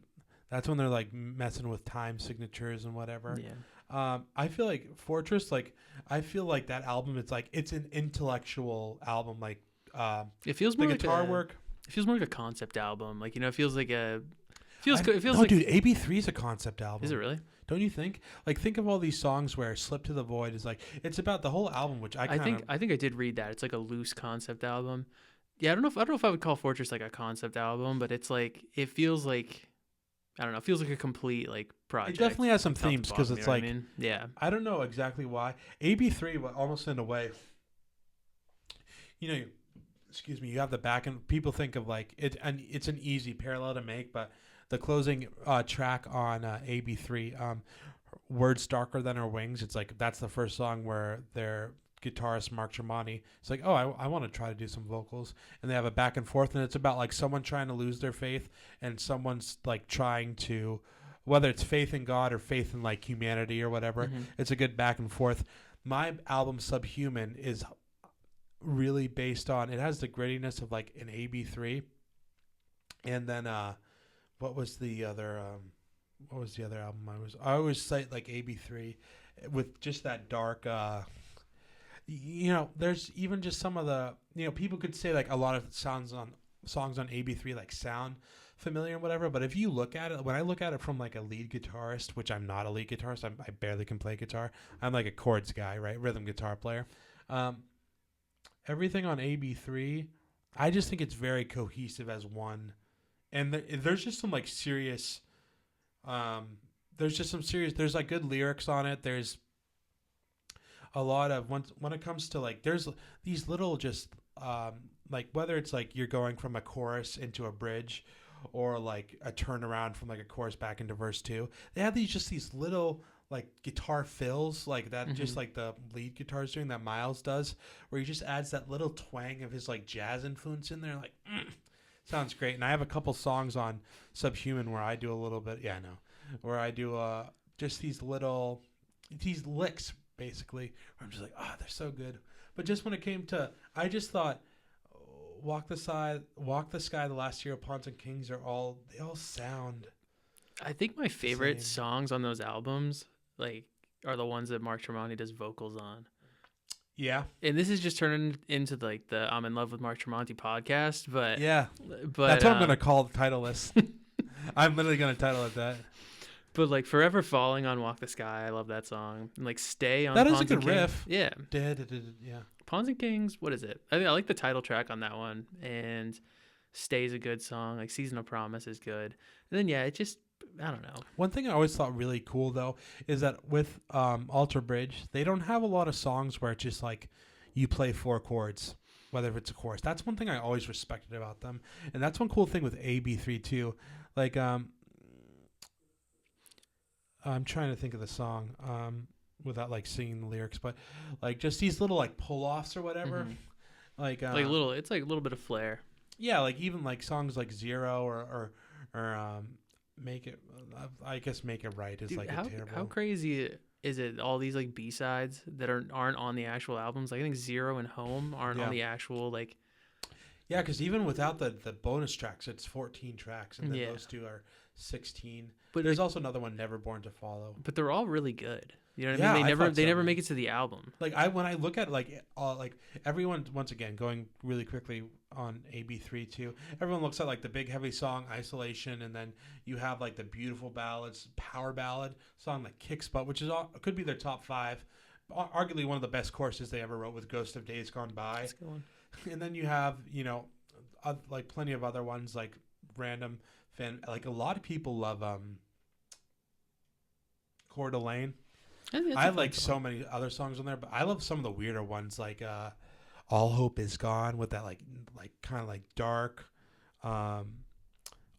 that's when they're like messing with time signatures and whatever. Yeah. I feel like Fortress, like I feel like that album, it's an intellectual album. Like it feels the more guitar like work. It feels more like a concept album. Like, you know, it feels like a feels no, like dude, AB3 is a concept album. Is it really? Don't you think? Like, think of all these songs where "Slip to the Void" is like it's about the whole album, which I think I did read that it's like a loose concept album. Yeah, I don't know if I would call Fortress like a concept album, but it's like it feels like I don't know, it feels like a complete like project. It definitely has some themes because it's like yeah, I don't know exactly why AB3 almost in a way. You know, excuse me. You have the back and people think of like it, and it's an easy parallel to make, but. The closing track on AB3, Words Darker Than Our Wings, it's like that's the first song where their guitarist, Mark Tremonti, it's like, oh, I want to try to do some vocals. And they have a back and forth, and it's about like someone trying to lose their faith and someone's like trying to, whether it's faith in God or faith in like humanity or whatever, it's a good back and forth. My album, Subhuman, is really based on, it has the grittiness of like an AB3. And then, what was the other album I always cite like AB3 with just that dark you know, there's even just some of the, you know, people could say like a lot of songs on AB3 like sound familiar and whatever, but if you look at it, when I look at it from like a lead guitarist, which I'm not a lead guitarist, I barely can play guitar. I'm like a chords guy, right? Rhythm guitar player. Everything on AB3, I just think it's very cohesive as one. And there's just some like serious, there's like good lyrics on it. There's a lot of, when it comes to like, there's these little just, like whether it's like you're going from a chorus into a bridge or like a turnaround from like a chorus back into verse 2. They have these little like guitar fills like that, just like the lead guitar's doing that Miles does, where he just adds that little twang of his like jazz influence in there. Like, sounds great. And I have a couple songs on Subhuman where I do a little bit, where I do just these licks basically, where I'm just like, they're so good. But just when it came to, I just thought Walk the Sky, The Last Year of Pawns and Kings they all sound. I think my favorite songs on those albums like are the ones that Mark Tremonti does vocals on. Yeah. And this is just turning into like the I'm in Love with Mark Tremonti podcast, but that's what I'm going to call the title list. I'm literally going to title it that. But like Forever Falling on Walk the Sky, I love that song. And like Stay on That Pawns is a good riff. Yeah. Yeah. Pawns and Kings, what is it? I like the title track on that one, and Stay's a good song. Like Season of Promise is good. And then it just, I don't know. One thing I always thought really cool though is that with Alter Bridge, they don't have a lot of songs where it's just like you play 4 chords, whether it's a chorus. That's one thing I always respected about them, and that's one cool thing with AB3 too. Like I'm trying to think of the song without like singing the lyrics, but like just these little like pull offs or whatever, like little. It's like a little bit of flair. Yeah, like even like songs like Zero or Make It. I guess Make It Right is Dude, like how, a terrible. How crazy is it? All these like B-sides that aren't on the actual albums. Like I think Zero and Home aren't on the actual like. Yeah, because even without the bonus tracks, it's 14 tracks, and then those two are 16. But there's also another one, Never Born to Follow. But they're all really good. You know what I mean? They never make it to the album. Like when I look at like everyone, once again going really quickly on AB3 too. Everyone looks at like the big heavy song Isolation, and then you have like the beautiful ballads, power ballad song like Kicks Butt, which is could be their top 5, arguably one of the best choruses they ever wrote with Ghost of Days Gone By. That's a good one. And then you have like plenty of other ones like random fan, like a lot of people love Coeur d'Alene. That's I a fun like song. so many other songs on there, but I love some of the weirder ones like All Hope Is Gone with that like kind of like dark, um,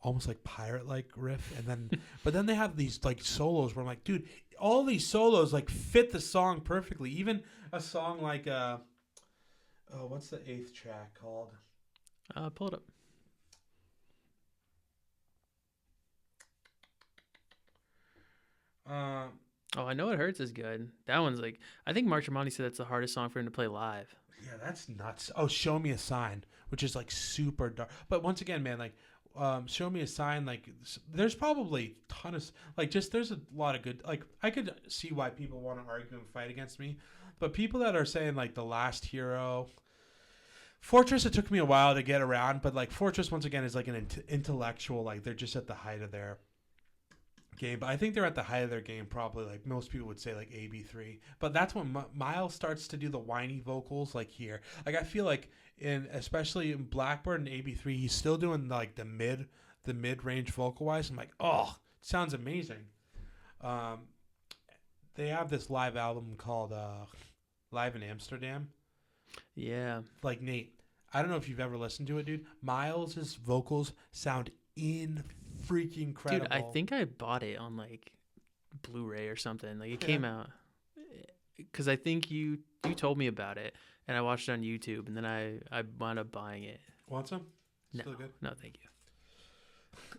almost like pirate like riff, and then but then they have these like solos where I'm like, dude, all these solos like fit the song perfectly. Even a song like oh, what's the 8th track called? Pull it up. Uh, Oh, I Know It Hurts is good. That one's like, I think Mark Tremonti said that's the hardest song for him to play live. yeah, that's nuts. Oh, Show Me a Sign, which is like super dark. But once again, man, like Show Me a Sign, like there's probably a ton of like just there's a lot of good. Like I could see why people want to argue and fight against me, but people that are saying like The Last Hero, Fortress, it took me a while to get around, but like Fortress once again is like an intellectual, like they're just at the height of their game. But I think they're at the height of their game, probably like most people would say like AB3. But that's when Miles starts to do the whiny vocals like here. Like I feel like in especially in Blackbird and AB3, he's still doing like the mid range vocal wise. I'm like, oh, it sounds amazing. Um, they have this live album called Live in Amsterdam. Yeah. Like Nate, I don't know if you've ever listened to it, dude. Miles's vocals sound in freaking incredible. Dude, I think I bought it on like Blu-ray or something. Like it came out because I think you told me about it and I watched it on YouTube and then I wound up buying it. Want some? No, Still good? no, thank you.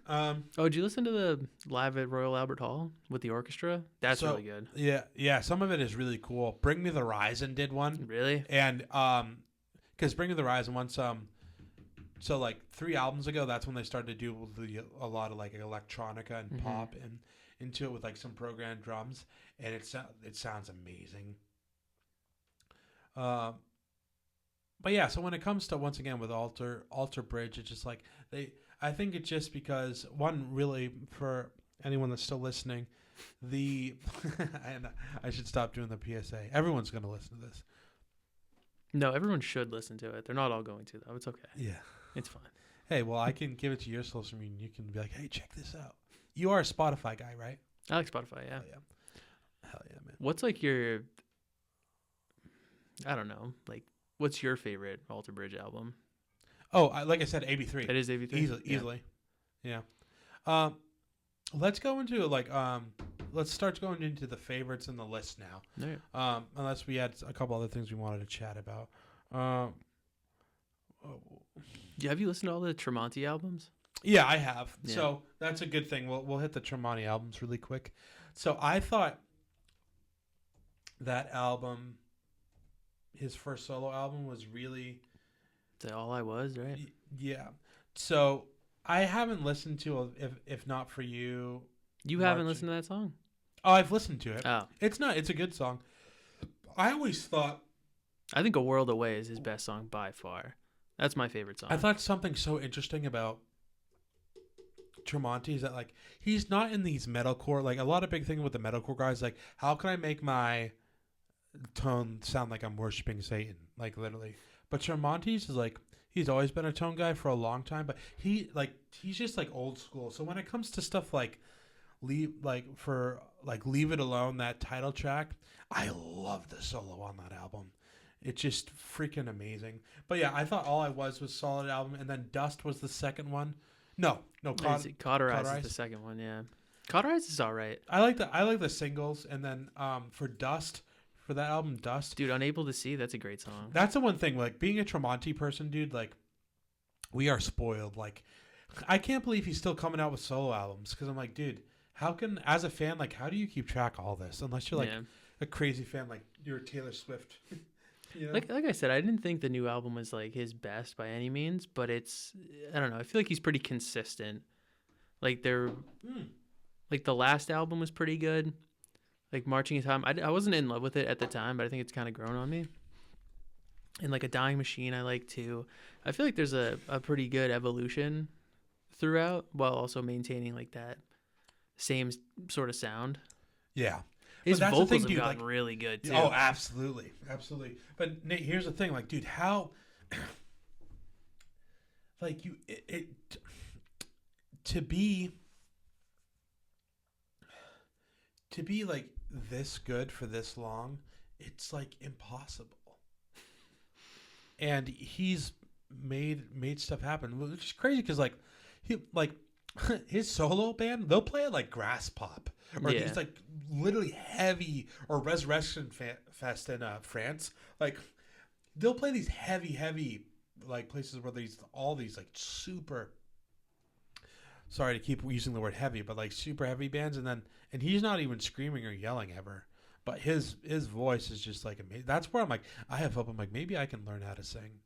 Oh, did you listen to the live at Royal Albert Hall with the orchestra? That's really good. Yeah. Some of it is really cool. Bring Me the Horizon did one, Really? and because Bring Me the Horizon once so like 3 albums ago, that's when they started to do a lot of like electronica and pop and into it with like some programmed drums, and it sounds amazing. But yeah, so when it comes to once again with Alter Bridge, it's just like I think it's just because one really for anyone that's still listening, and I should stop doing the PSA. Everyone's gonna listen to this. No, everyone should listen to it. They're not all going to though. It's okay. Yeah, it's fine. Hey, well, I can give it to your social media. You can be like, hey, check this out. You are a Spotify guy, right? I like Spotify. Yeah. Hell yeah, man. What's like your? I don't know. Like, what's your favorite Alter Bridge album? Oh, like I said, AB3. It is AB3. Easily. Yeah. Let's go into let's start going into the favorites in the list now. Right. Unless we had a couple other things we wanted to chat about. Have you listened to all the Tremonti albums? Yeah, I have. Yeah. So that's a good thing. We'll hit the Tremonti albums really quick. So I thought that album, his first solo album, was really. Is that All I Was, right? Yeah. So I haven't listened to if not for you. You haven't listened to that song? Oh, I've listened to it. Oh. It's a good song. I always thought. I think A World Away is his best song by far. That's my favorite song. I thought something so interesting about Tremonti is that like he's not in these metalcore, like a lot of big thing with the metalcore guys, like how can I make my tone sound like I'm worshiping Satan, like literally. But Tremonti's is like he's always been a tone guy for a long time, but he's just like old school. So when it comes to stuff like Leave It Alone, that title track, I love the solo on that album. It's just freaking amazing. But yeah, I thought All I Was solid album, and then Dust was the second one. No, Cauterize is the second one. Yeah, Cauterize is all right. I like the singles, and then for that album, Dust. Dude, Unable to See, that's a great song. That's the one thing. Like being a Tremonti person, dude. Like we are spoiled. Like I can't believe he's still coming out with solo albums because I'm like, dude, how can as a fan, like, how do you keep track of all this unless you're like a crazy fan, like you're Taylor Swift. You know? Like I said, I didn't think the new album was like his best by any means, but I don't know. I feel like he's pretty consistent. Like like the last album was pretty good. Like Marching in Time, I wasn't in love with it at the time, but I think it's kind of grown on me. And like A Dying Machine, I like too. I feel like there's a pretty good evolution throughout, while also maintaining like that same sort of sound. Yeah. His vocals have gotten really good too. Oh, absolutely. But Nate, here's the thing, like, dude, how, like, to be like this good for this long, it's like impossible. And he's made stuff happen, which is crazy because like he like his solo band, they'll play at like Grass Pop or these like literally heavy, or Resurrection Fest in France. Like they'll play these heavy like places where these all these like super, sorry to keep using the word heavy, but like super heavy bands, and he's not even screaming or yelling ever. But his voice is just like amazing. That's where I'm like, I have hope. I'm like, maybe I can learn how to sing.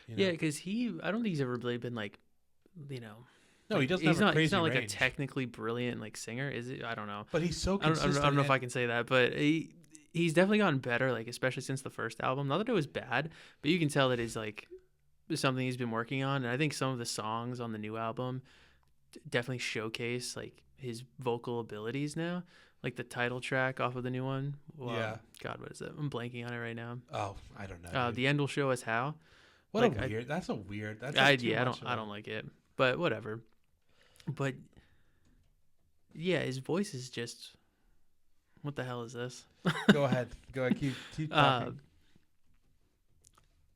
You know? Yeah, because I don't think he's ever really been like, you know. No, like, he doesn't have a crazy he's not like range. A technically brilliant like singer, is it? I don't know. But he's so consistent. I don't know if I can say that, but he's definitely gotten better, like especially since the first album. Not that it was bad, but you can tell that it's like something he's been working on. And I think some of the songs on the new album definitely showcase like his vocal abilities now. Like the title track off of the new one. Well, yeah. God, what is it? I'm blanking on it right now. Oh, I don't know. The end will show us how. What like, a weird. That's a weird. That's like I don't like it, but whatever. But yeah, his voice is just. What the hell is this? Go ahead. Keep talking.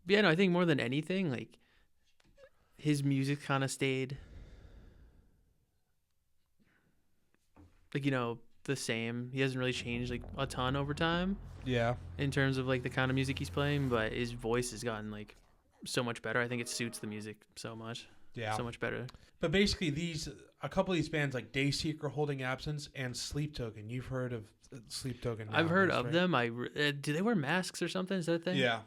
Yeah, no, I think more than anything, like his music kind of stayed, like, you know, the same. He hasn't really changed like a ton over time. Yeah. In terms of like the kind of music he's playing, but his voice has gotten like so much better. I think it suits the music so much. Yeah. So much better. But basically, a couple of these bands like Dayseeker, Holding Absence, and Sleep Token. You've heard of Sleep Token? I've heard of them. Do they wear masks or something? Is that a thing? Yeah.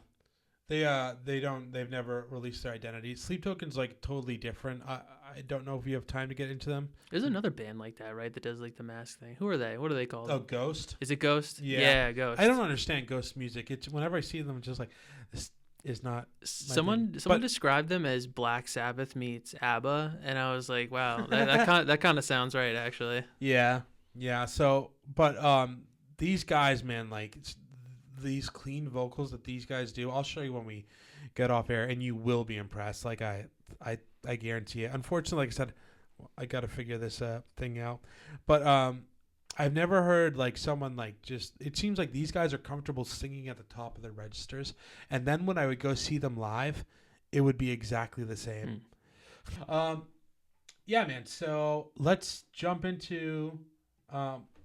They've never released their identity. Sleep Token's like totally different. I don't know if you have time to get into them. There's another band like that, right? That does like the mask thing. Who are they? What are they called? Oh, Ghost. Is it Ghost? Yeah, Ghost. I don't understand Ghost music. It's whenever I see them, it's just like this is not. Someone described them as Black Sabbath meets ABBA, and I was like, wow, that kind of sounds right, actually. Yeah. So, but these guys, man, like these clean vocals that these guys do, I'll show you when we get off air, and you will be impressed. Like I guarantee it. Unfortunately, like I said, I got to figure this thing out. But I've never heard like someone like just. It seems like these guys are comfortable singing at the top of their registers, and then when I would go see them live, it would be exactly the same. Yeah, man. So let's jump into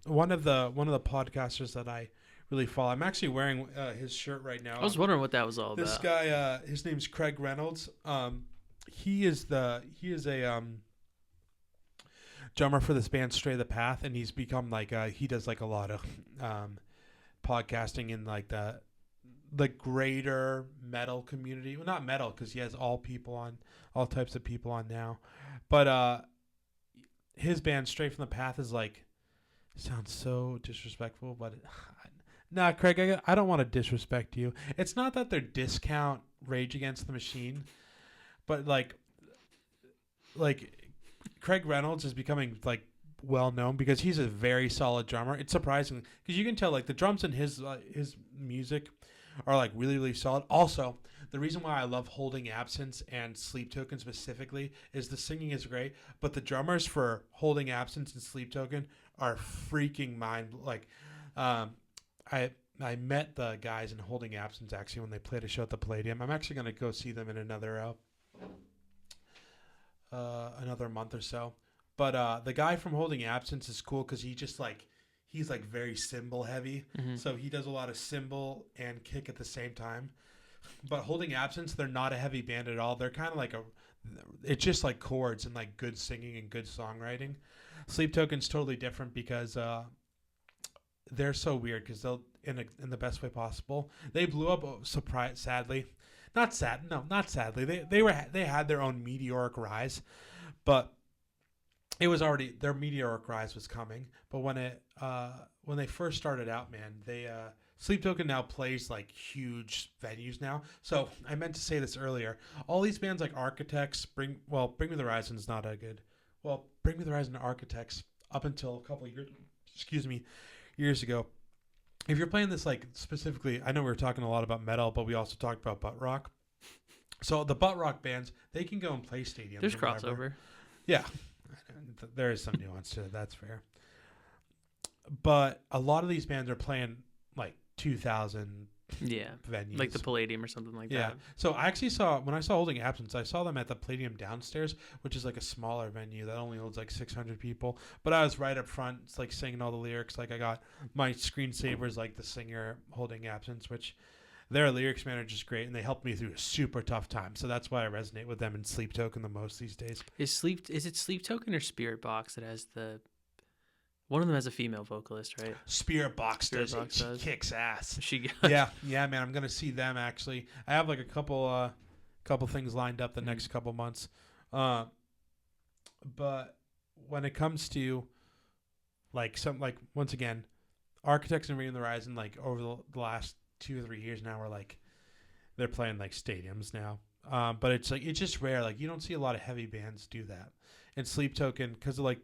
one of the podcasters that I really follow. I'm actually wearing his shirt right now. I was wondering what that was all about. This guy, his name's Craig Reynolds. He is a drummer for this band Stray the Path, and he's become like he does like a lot of podcasting in like the greater metal community. Well, not metal because he has all types of people on now, but his band Stray from the Path is like sounds so disrespectful, but. Nah, Craig, I don't want to disrespect you. It's not that they're discount Rage Against the Machine, but like Craig Reynolds is becoming like well known because he's a very solid drummer. It's surprising because you can tell like the drums in his music are like really, really solid. Also, the reason why I love Holding Absence and Sleep Token specifically is the singing is great, but the drummers for Holding Absence and Sleep Token are freaking I met the guys in Holding Absence actually when they played a show at the Palladium. I'm actually going to go see them in another month or so. But the guy from Holding Absence is cool because he's like very cymbal heavy. Mm-hmm. So he does a lot of cymbal and kick at the same time. But Holding Absence, they're not a heavy band at all. They're kind of like it's just like chords and like good singing and good songwriting. Sleep Token's totally different because they're so weird because they'll in the best way possible. They blew up sadly. Not sadly. They had their own meteoric rise, but it was already their meteoric rise was coming. But when they first started out, man, Sleep Token now plays like huge venues now. So I meant to say this earlier. All these bands like Architects, Bring Me the Horizon is not that good. Well, Bring Me the Horizon and Architects up until a couple of years ago. If you're playing this like specifically, I know we were talking a lot about metal, but we also talked about butt rock. So the butt rock bands, they can go and play stadiums. There's crossover. Yeah, there is some nuance to it. That's fair. but a lot of these bands are playing like 2,000 Yeah. venues, Like the Palladium or something like that. So I actually when I saw Holding Absence, I saw them at the Palladium downstairs, which is like a smaller venue that only holds like 600 people. But I was right up front, it's like singing all the lyrics. Like I got my screensavers, like the singer Holding Absence, which their lyrics, man, are just great, and they helped me through a super tough time. So that's why I resonate with them and Sleep Token the most these days. Is it Sleep Token or Spirit Box that has the... One of them has a female vocalist, right? Spirit Box does. She kicks ass. She yeah, man. I'm gonna see them actually. I have like a couple things lined up the next couple months. But when it comes to once again, Architects and Bring the Horizon, like over the last 2 or 3 years now, are like they're playing like stadiums now. But it's just rare. Like you don't see a lot of heavy bands do that. And Sleep Token, because of like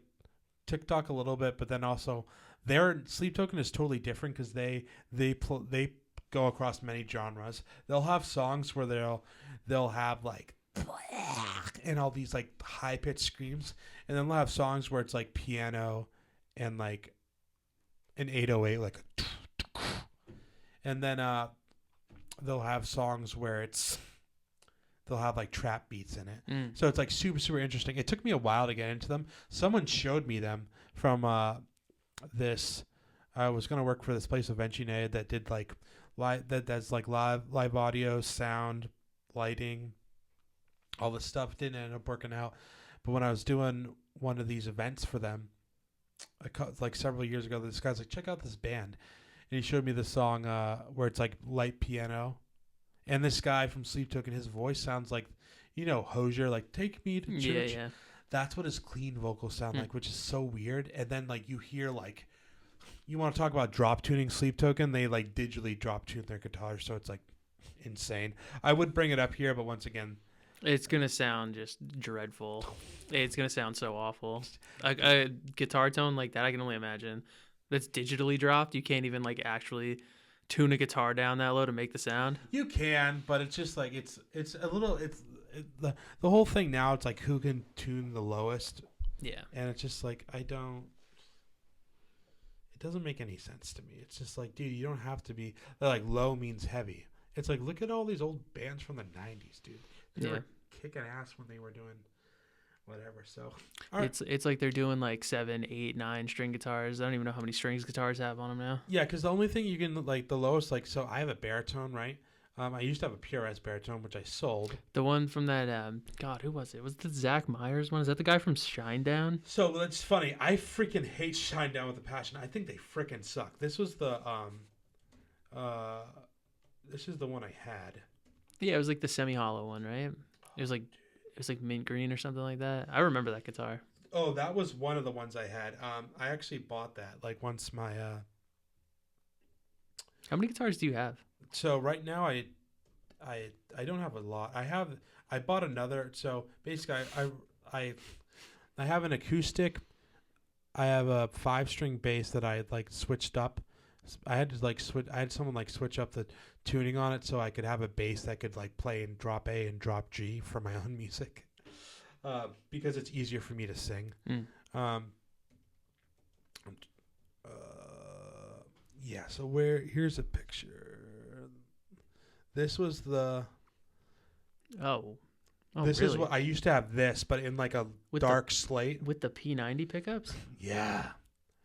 TikTok a little bit, but then also their Sleep Token is totally different because they go across many genres. They'll have songs where they'll have like and all these like high pitched screams, and then they'll have songs where it's like piano and like an 808 like a, and then they'll have songs where they'll have like trap beats in it. So it's like super, super interesting. It took me a while to get into them. Someone showed me them from this. I was going to work for this place, Aventine, that did like that's like live audio, sound, lighting, all this stuff. Didn't end up working out. But when I was doing one of these events for them, like several years ago, this guy's like, check out this band. And he showed me the song where it's like light piano. And this guy from Sleep Token, his voice sounds like, Hozier, like, take me to church. Yeah. That's what his clean vocals sound like, which is so weird. And then, like, you hear, like, you want to talk about drop tuning Sleep Token, they, like, digitally drop tune their guitars. So it's, like, insane. I would bring it up here, but once again. It's going to sound just dreadful. It's going to sound so awful. A guitar tone like that, I can only imagine. That's digitally dropped. You can't even, like, actually tune a guitar down that low to make the sound. You can, but it's just like the whole thing now. It's like who can tune the lowest. Yeah, and it's just like it doesn't make any sense to me. It's just like, dude, you don't have to be like low means heavy. It's like look at all these old bands from the 90s, dude. They were kicking ass when they were doing whatever. So it's like they're doing like 7, 8, 9 string guitars. I don't even know how many strings guitars have on them now. Yeah, because the only thing you can like the lowest, like, so I have a baritone, right? I used to have a PRS baritone, which I sold. The one from that God, who was it? Was it the Zach Myers one? Is that the guy from Shinedown? So that's funny. I freaking hate Shinedown with a passion. I think they freaking suck. This was the this is the one I had. Yeah, it was like the semi-hollow one, right? It was like mint green or something like that. I remember that guitar. Oh, that was one of the ones I had. I actually bought that like once my. How many guitars do you have? So right now I don't have a lot. I bought another. So basically I have an acoustic. I have a 5-string bass that I like switched up. I had to like switch. I had someone like switch up the tuning on it so I could have a bass that could like play in drop A and drop G for my own music, because it's easier for me to sing. Yeah. So here's a picture. This was the. Oh, this really? is what I used to have. This, but in like a dark slate with the P90 pickups. Yeah.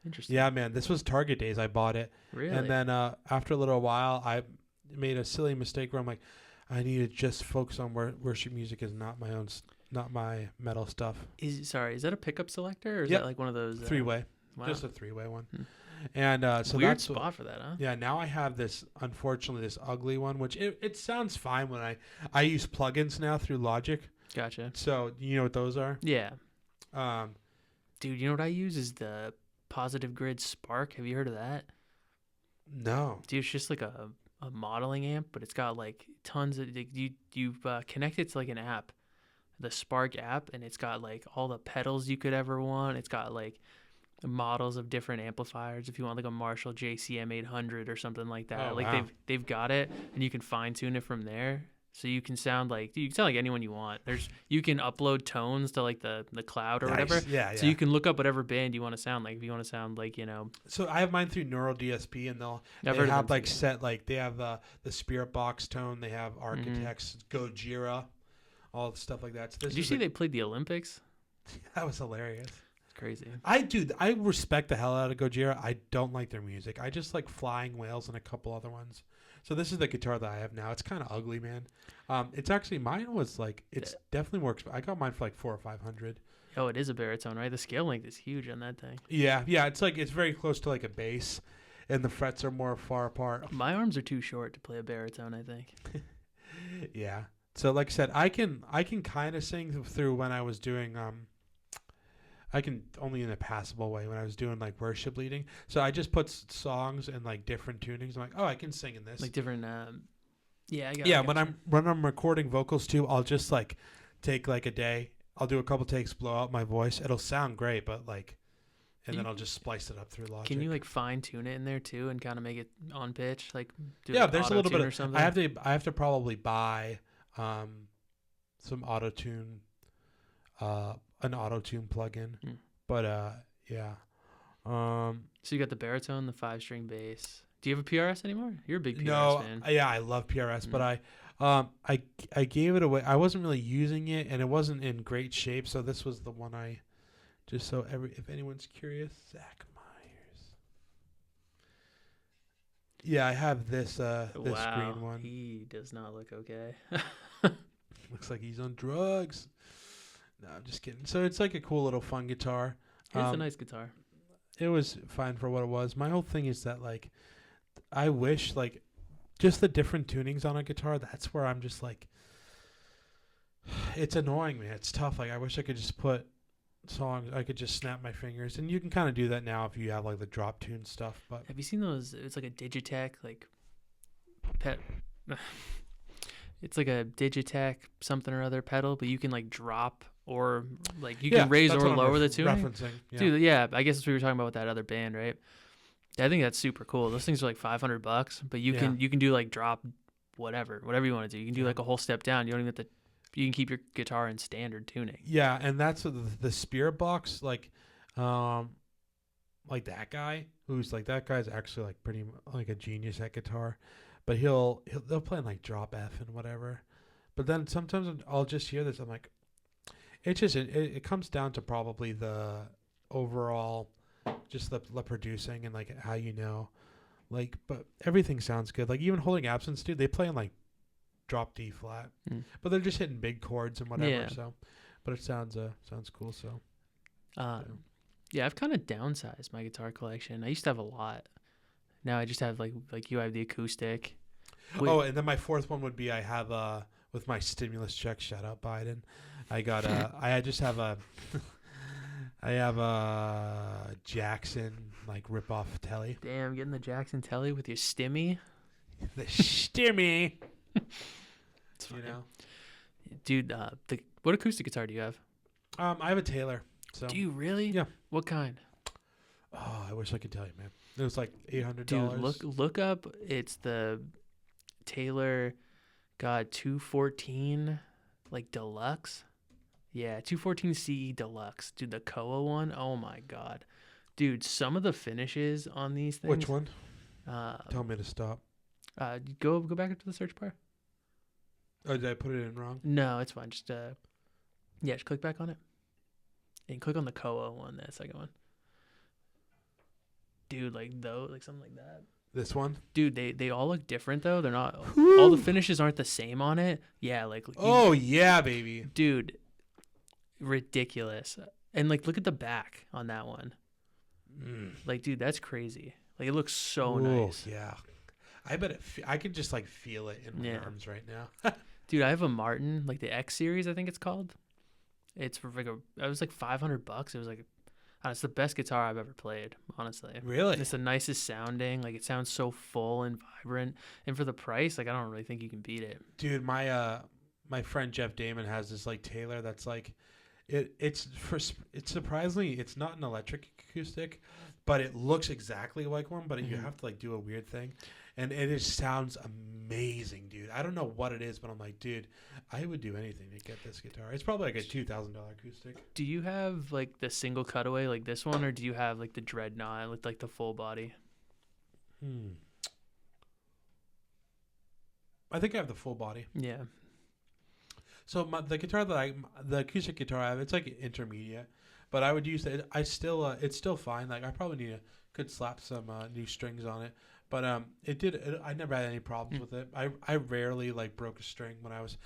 Interesting. Yeah, man. This was Target days. I bought it. Really? And then after a little while, I made a silly mistake where I'm like, I need to just focus on worship music is not my metal stuff. Is that a pickup selector or is Yep. that like one of those 3-way? Wow. Just a 3-way one. And so weird that's spot for that, huh? Yeah. Now I have this, unfortunately, this ugly one, which it sounds fine when I use plugins now through Logic. Gotcha. So you know what those are? Yeah. Dude, you know what I use is the Positive Grid Spark. Have you heard of that? No. Dude, it's just like a modeling amp, but it's got like tons of you connect it to like an app, the Spark app, and it's got like all the pedals you could ever want. It's got like models of different amplifiers if you want like a Marshall JCM 800 or something like that. Oh, like wow. they've got it, and you can fine tune it from there. So you can sound like anyone you want. You can upload tones to like the cloud or whatever. Yeah, So you can look up whatever band you want to sound like. If you want to sound like, So I have mine through Neural DSP, and they have like set like they have the Spirit Box tone. They have Architects, Gojira, all the stuff like that. So did you see they played the Olympics? That was hilarious. It's crazy. I respect the hell out of Gojira. I don't like their music. I just like Flying Whales and a couple other ones. So this is the guitar that I have now. It's kind of ugly, man. It's actually mine was like definitely more. I got mine for like $400 or $500. Oh, it is a baritone, right? The scale length is huge on that thing. Yeah. It's very close to like a bass, and the frets are more far apart. My arms are too short to play a baritone, I think. Yeah. So like I said, I can kind of sing through when I was doing I can only in a passable way when I was doing like worship leading. So I just put songs in like different tunings. I'm like, oh, I can sing in this. Like different. When I'm recording vocals too, I'll just like take like a day. I'll do a couple takes, blow out my voice. It'll sound great, but like, and then I'll just splice it up through Logic. Can you like fine tune it in there too and kind of make it on pitch? Like, there's a little bit of something. I have to probably buy some auto tune. An auto-tune plugin, but yeah. So you got the baritone, the 5-string bass. Do you have a PRS anymore? You're a big PRS fan. Yeah, I love PRS, but I gave it away. I wasn't really using it, and it wasn't in great shape. So this was the one I just if anyone's curious, Zach Myers. Yeah, I have this green one. He does not look okay. Looks like he's on drugs. No, I'm just kidding. So it's like a cool little fun guitar. It's a nice guitar. It was fine for what it was. My whole thing is that like, I wish like, just the different tunings on a guitar. That's where I'm just like, it's annoying, man. It's tough. Like I wish I could just put songs. I could just snap my fingers, and you can kind of do that now if you have like the drop tune stuff. But have you seen those? It's like a Digitech like It's like a Digitech something or other pedal, but you can like drop or like you can raise or lower the tuning. Referencing. Yeah. Dude, yeah, I guess that's what we were talking about with that other band, right? I think that's super cool. Those things are like $500, but you can do like drop whatever you want to do. You can do like a whole step down. You don't even have to. You can keep your guitar in standard tuning. Yeah, and that's the Spirit Box, like that guy that guy's actually like pretty like a genius at guitar. But they'll play in like drop F and whatever. But then sometimes I'll just hear this. I'm like, it comes down to probably the overall, just the producing and like how like, but everything sounds good. Like even Holding Absence, dude, they play in like drop D flat, but they're just hitting big chords and whatever. Yeah. So, but it sounds cool. So, yeah, I've kind of downsized my guitar collection. I used to have a lot. Now I just have like you have the acoustic. And then my fourth one would be I have with my stimulus check. Shout out Biden. I got I just have I have a Jackson like rip off telly. Damn, getting the Jackson telly with your stimmy. The stimmy. You know, dude. What acoustic guitar do you have? I have a Taylor. So. Do you really? Yeah. What kind? Oh, I wish I could tell you, man. It was like $800. Dude, look up. It's the Taylor, 214, like deluxe. Yeah, 214 CE deluxe. Dude, the Koa one. Oh my god, dude. Some of the finishes on these things. Which one? Tell me to stop. Go back up to the search bar. Oh, did I put it in wrong? No, it's fine. Just just click back on it, and click on the Koa one. That second one. Dude, like something like that. This one? Dude, they all look different though. They're not all the finishes aren't the same on it. Yeah, like yeah, baby. Dude, ridiculous. And like look at the back on that one. Like, dude, that's crazy. Like it looks so nice. Yeah. I bet I could just like feel it in my arms right now. Dude, I have a Martin, like the X series, I think it's called. It's for like it was like $500. It was like it's the best guitar I've ever played, honestly. Really? It's the nicest sounding. Like, it sounds so full and vibrant. And for the price, like, I don't really think you can beat it. Dude, my friend Jeff Damon has this, like, Taylor that's, like, it's surprisingly, it's not an electric acoustic, but it looks exactly like one, but you have to, like, do a weird thing. and it just sounds amazing, dude. I don't know what it is, but I'm like, dude, I would do anything to get this guitar. It's probably like a $2,000 acoustic. Do you have like the single cutaway like this one, or do you have like the dreadnought with like the full body? I think I have the full body. Yeah. So the guitar the acoustic guitar I have, it's like intermediate, but I would use it. It's still fine. Like I probably could slap some new strings on it, but I never had any problems with it. I rarely like broke a string when I was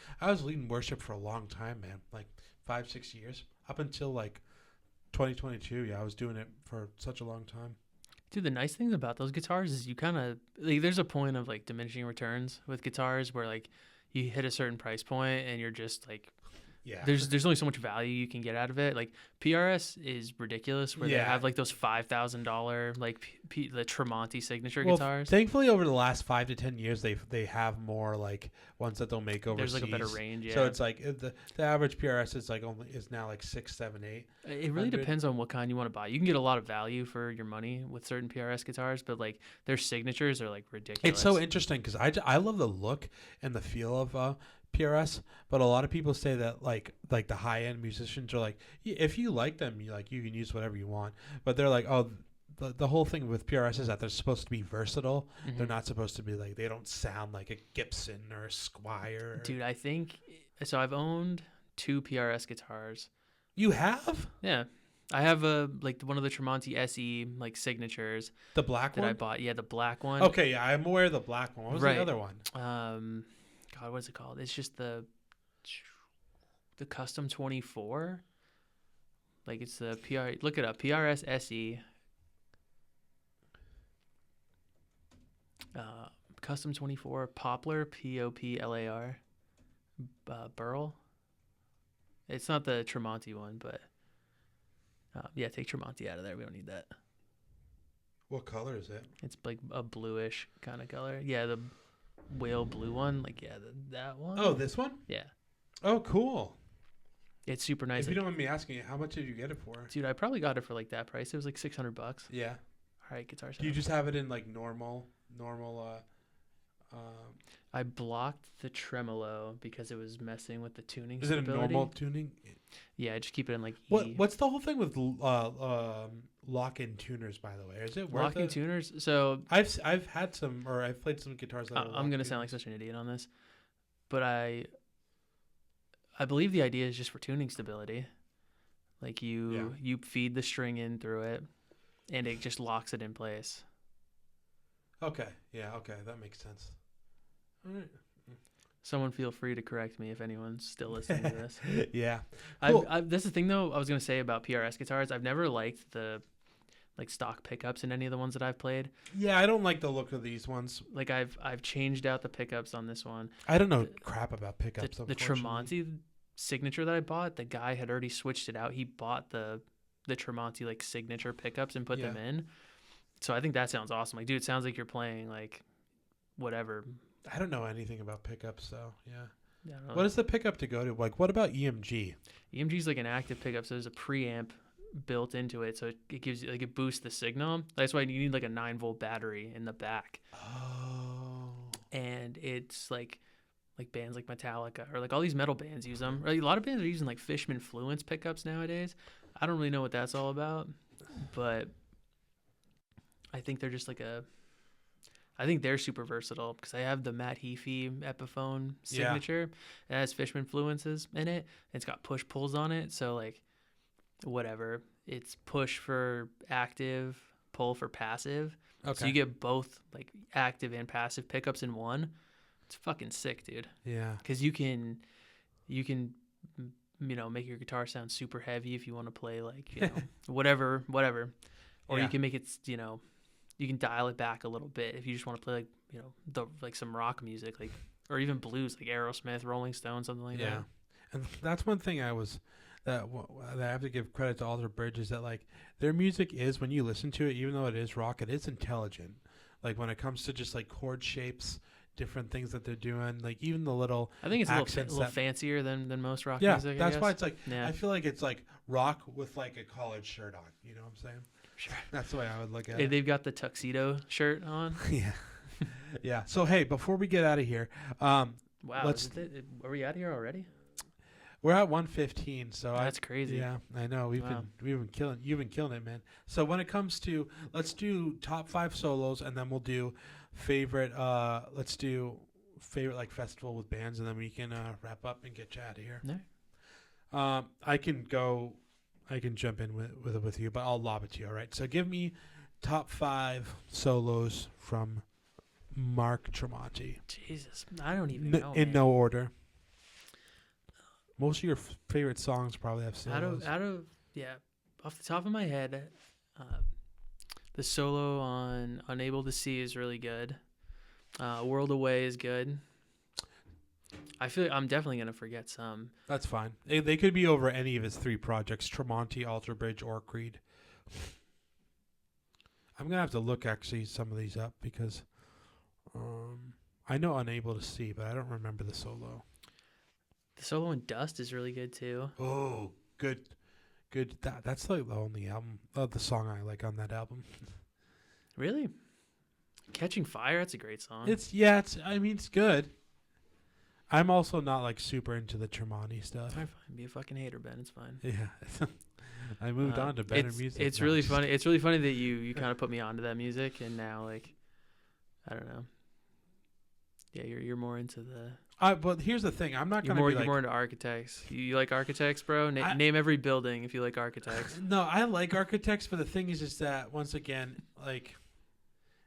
leading worship for a long time, man. Like 5-6 years up until like 2022. Yeah, I was doing it for such a long time. Dude, the nice thing about those guitars is you kind of like, there's a point of like diminishing returns with guitars where like you hit a certain price point and you're just like, yeah, there's only so much value you can get out of it. Like PRS is ridiculous where they have like those $5,000 like the Tremonti signature guitars. Thankfully, over the last 5 to 10 years, they have more like ones that they'll make overseas. There's like a better range. Yeah. So it's like the average PRS is now like 6, 7, 8. It really depends on what kind you want to buy. You can get a lot of value for your money with certain PRS guitars, but like their signatures are like ridiculous. It's so interesting because I love the look and the feel of PRS, but a lot of people say that like the high end musicians are like, if you like them, you can use whatever you want. But they're like, oh, the whole thing with PRS is that they're supposed to be versatile. Mm-hmm. They're not supposed to be like, they don't sound like a Gibson or a Squire. Dude, I think so. I've owned 2 PRS guitars. You have? Yeah. I have like one of the Tremonti SE like signatures. The black one that I bought. Yeah, the black one. Okay, yeah, I'm aware of the black one. What was the other one? God, what is it called? It's just the Custom 24. Like it's the PR. Look it up. PRS SE. Custom 24 Poplar, POPLAR. Burl. It's not the Tremonti one, but yeah, take Tremonti out of there. We don't need that. What color is it? It's like a bluish kind of color. Yeah, the whale blue one. Like, yeah, that one. Oh, this one? Yeah. Oh, cool. It's super nice. If you don't mind me asking, how much did you get it for? Dude, I probably got it for like that price. It was like $600. Yeah. All right, guitar. Do you just have it in like normal? I blocked the tremolo because it was messing with the tuning. Is stability. It a normal tuning? Yeah, I just keep it in like E. What's the whole thing with lock-in tuners? By the way, is it worth lock-in tuners? So I've had some, or I've played some guitars. That I'm gonna sound like such an idiot on this, but I believe the idea is just for tuning stability. Like you feed the string in through it, and it just locks it in place. Okay. Yeah. Okay. That makes sense. All right. Someone feel free to correct me if anyone's still listening to this. Yeah. Cool. That's the thing, though, I was going to say about PRS guitars. I've never liked the like stock pickups in any of the ones that I've played. Yeah, I don't like the look of these ones. Like I've changed out the pickups on this one. I don't know crap about pickups. The Tremonti signature that I bought, the guy had already switched it out. He bought the Tremonti like signature pickups and put them in. So I think that sounds awesome. Like, dude, it sounds like you're playing like whatever. I don't know anything about pickups, so yeah. What is the pickup to go to? Like, what about EMG? EMG is like an active pickup, so there's a preamp built into it, so it gives you like it boosts the signal. That's why you need like a 9-volt battery in the back. Oh. And it's like bands like Metallica or like all these metal bands use them. A lot of bands are using like Fishman Fluence pickups nowadays. I don't really know what that's all about, but I think they're just like I think they're super versatile because I have the Matt Heafy Epiphone signature. It has Fishman Fluences in it. It's got push pulls on it. So like whatever. It's push for active, pull for passive. Okay. So you get both like active and passive pickups in one. It's fucking sick, dude. Yeah. Because you can make your guitar sound super heavy if you want to play like, whatever. Or you can make it, you can dial it back a little bit if you just want to play like some rock music, like, or even blues like Aerosmith, Rolling Stones, something like that. Yeah. And that's one thing that I have to give credit to Alter Bridge is that like their music is, when you listen to it, even though it is rock, it is intelligent. Like when it comes to just like chord shapes, different things that they're doing, like even the little I think it's a little fancier than most rock music. That's why it's like I feel like it's like rock with like a collared shirt on. You know what I'm saying? Sure. That's the way I would look at it. They've got the tuxedo shirt on. Yeah. Yeah. So hey, before we get out of here, Wow, let's. Are we out here already? We're at 115, so That's crazy. Yeah, I know we've been killing. You've been killing it, man. So when it comes to, let's do top 5 solos, and then we'll do favorite. Let's do favorite like festival with bands, and then we can wrap up and get you out of here. No. I can go. I can jump in with you, but I'll lob it to you. All right. So give me top 5 solos from Mark Tremonti. Jesus, I don't even know. In no order. Most of your favorite songs probably have solos. Off the top of my head, the solo on "Unable to See" is really good. "World Away" is good. I feel like I'm definitely gonna forget some. That's fine. They could be over any of his 3 projects: Tremonti, Alter Bridge, or Creed. I'm gonna have to look actually some of these up because I know "Unable to See," but I don't remember the solo. The solo in "Dust" is really good too. Oh, good. That's like the only album, the song I like on that album. Really? "Catching Fire," that's a great song. It's good. I'm also not like super into the Tremonti stuff. Fine. Be a fucking hater, Ben. It's fine. Yeah. I moved on to better music. It's really funny. It's really funny that you kind of put me onto that music, and now like, I don't know. Yeah, you're more into the. But here's the thing. I'm not gonna you're be like. More into Architects. You like Architects, bro? Name every building if you like Architects. No, I like Architects, but the thing is that once again, like,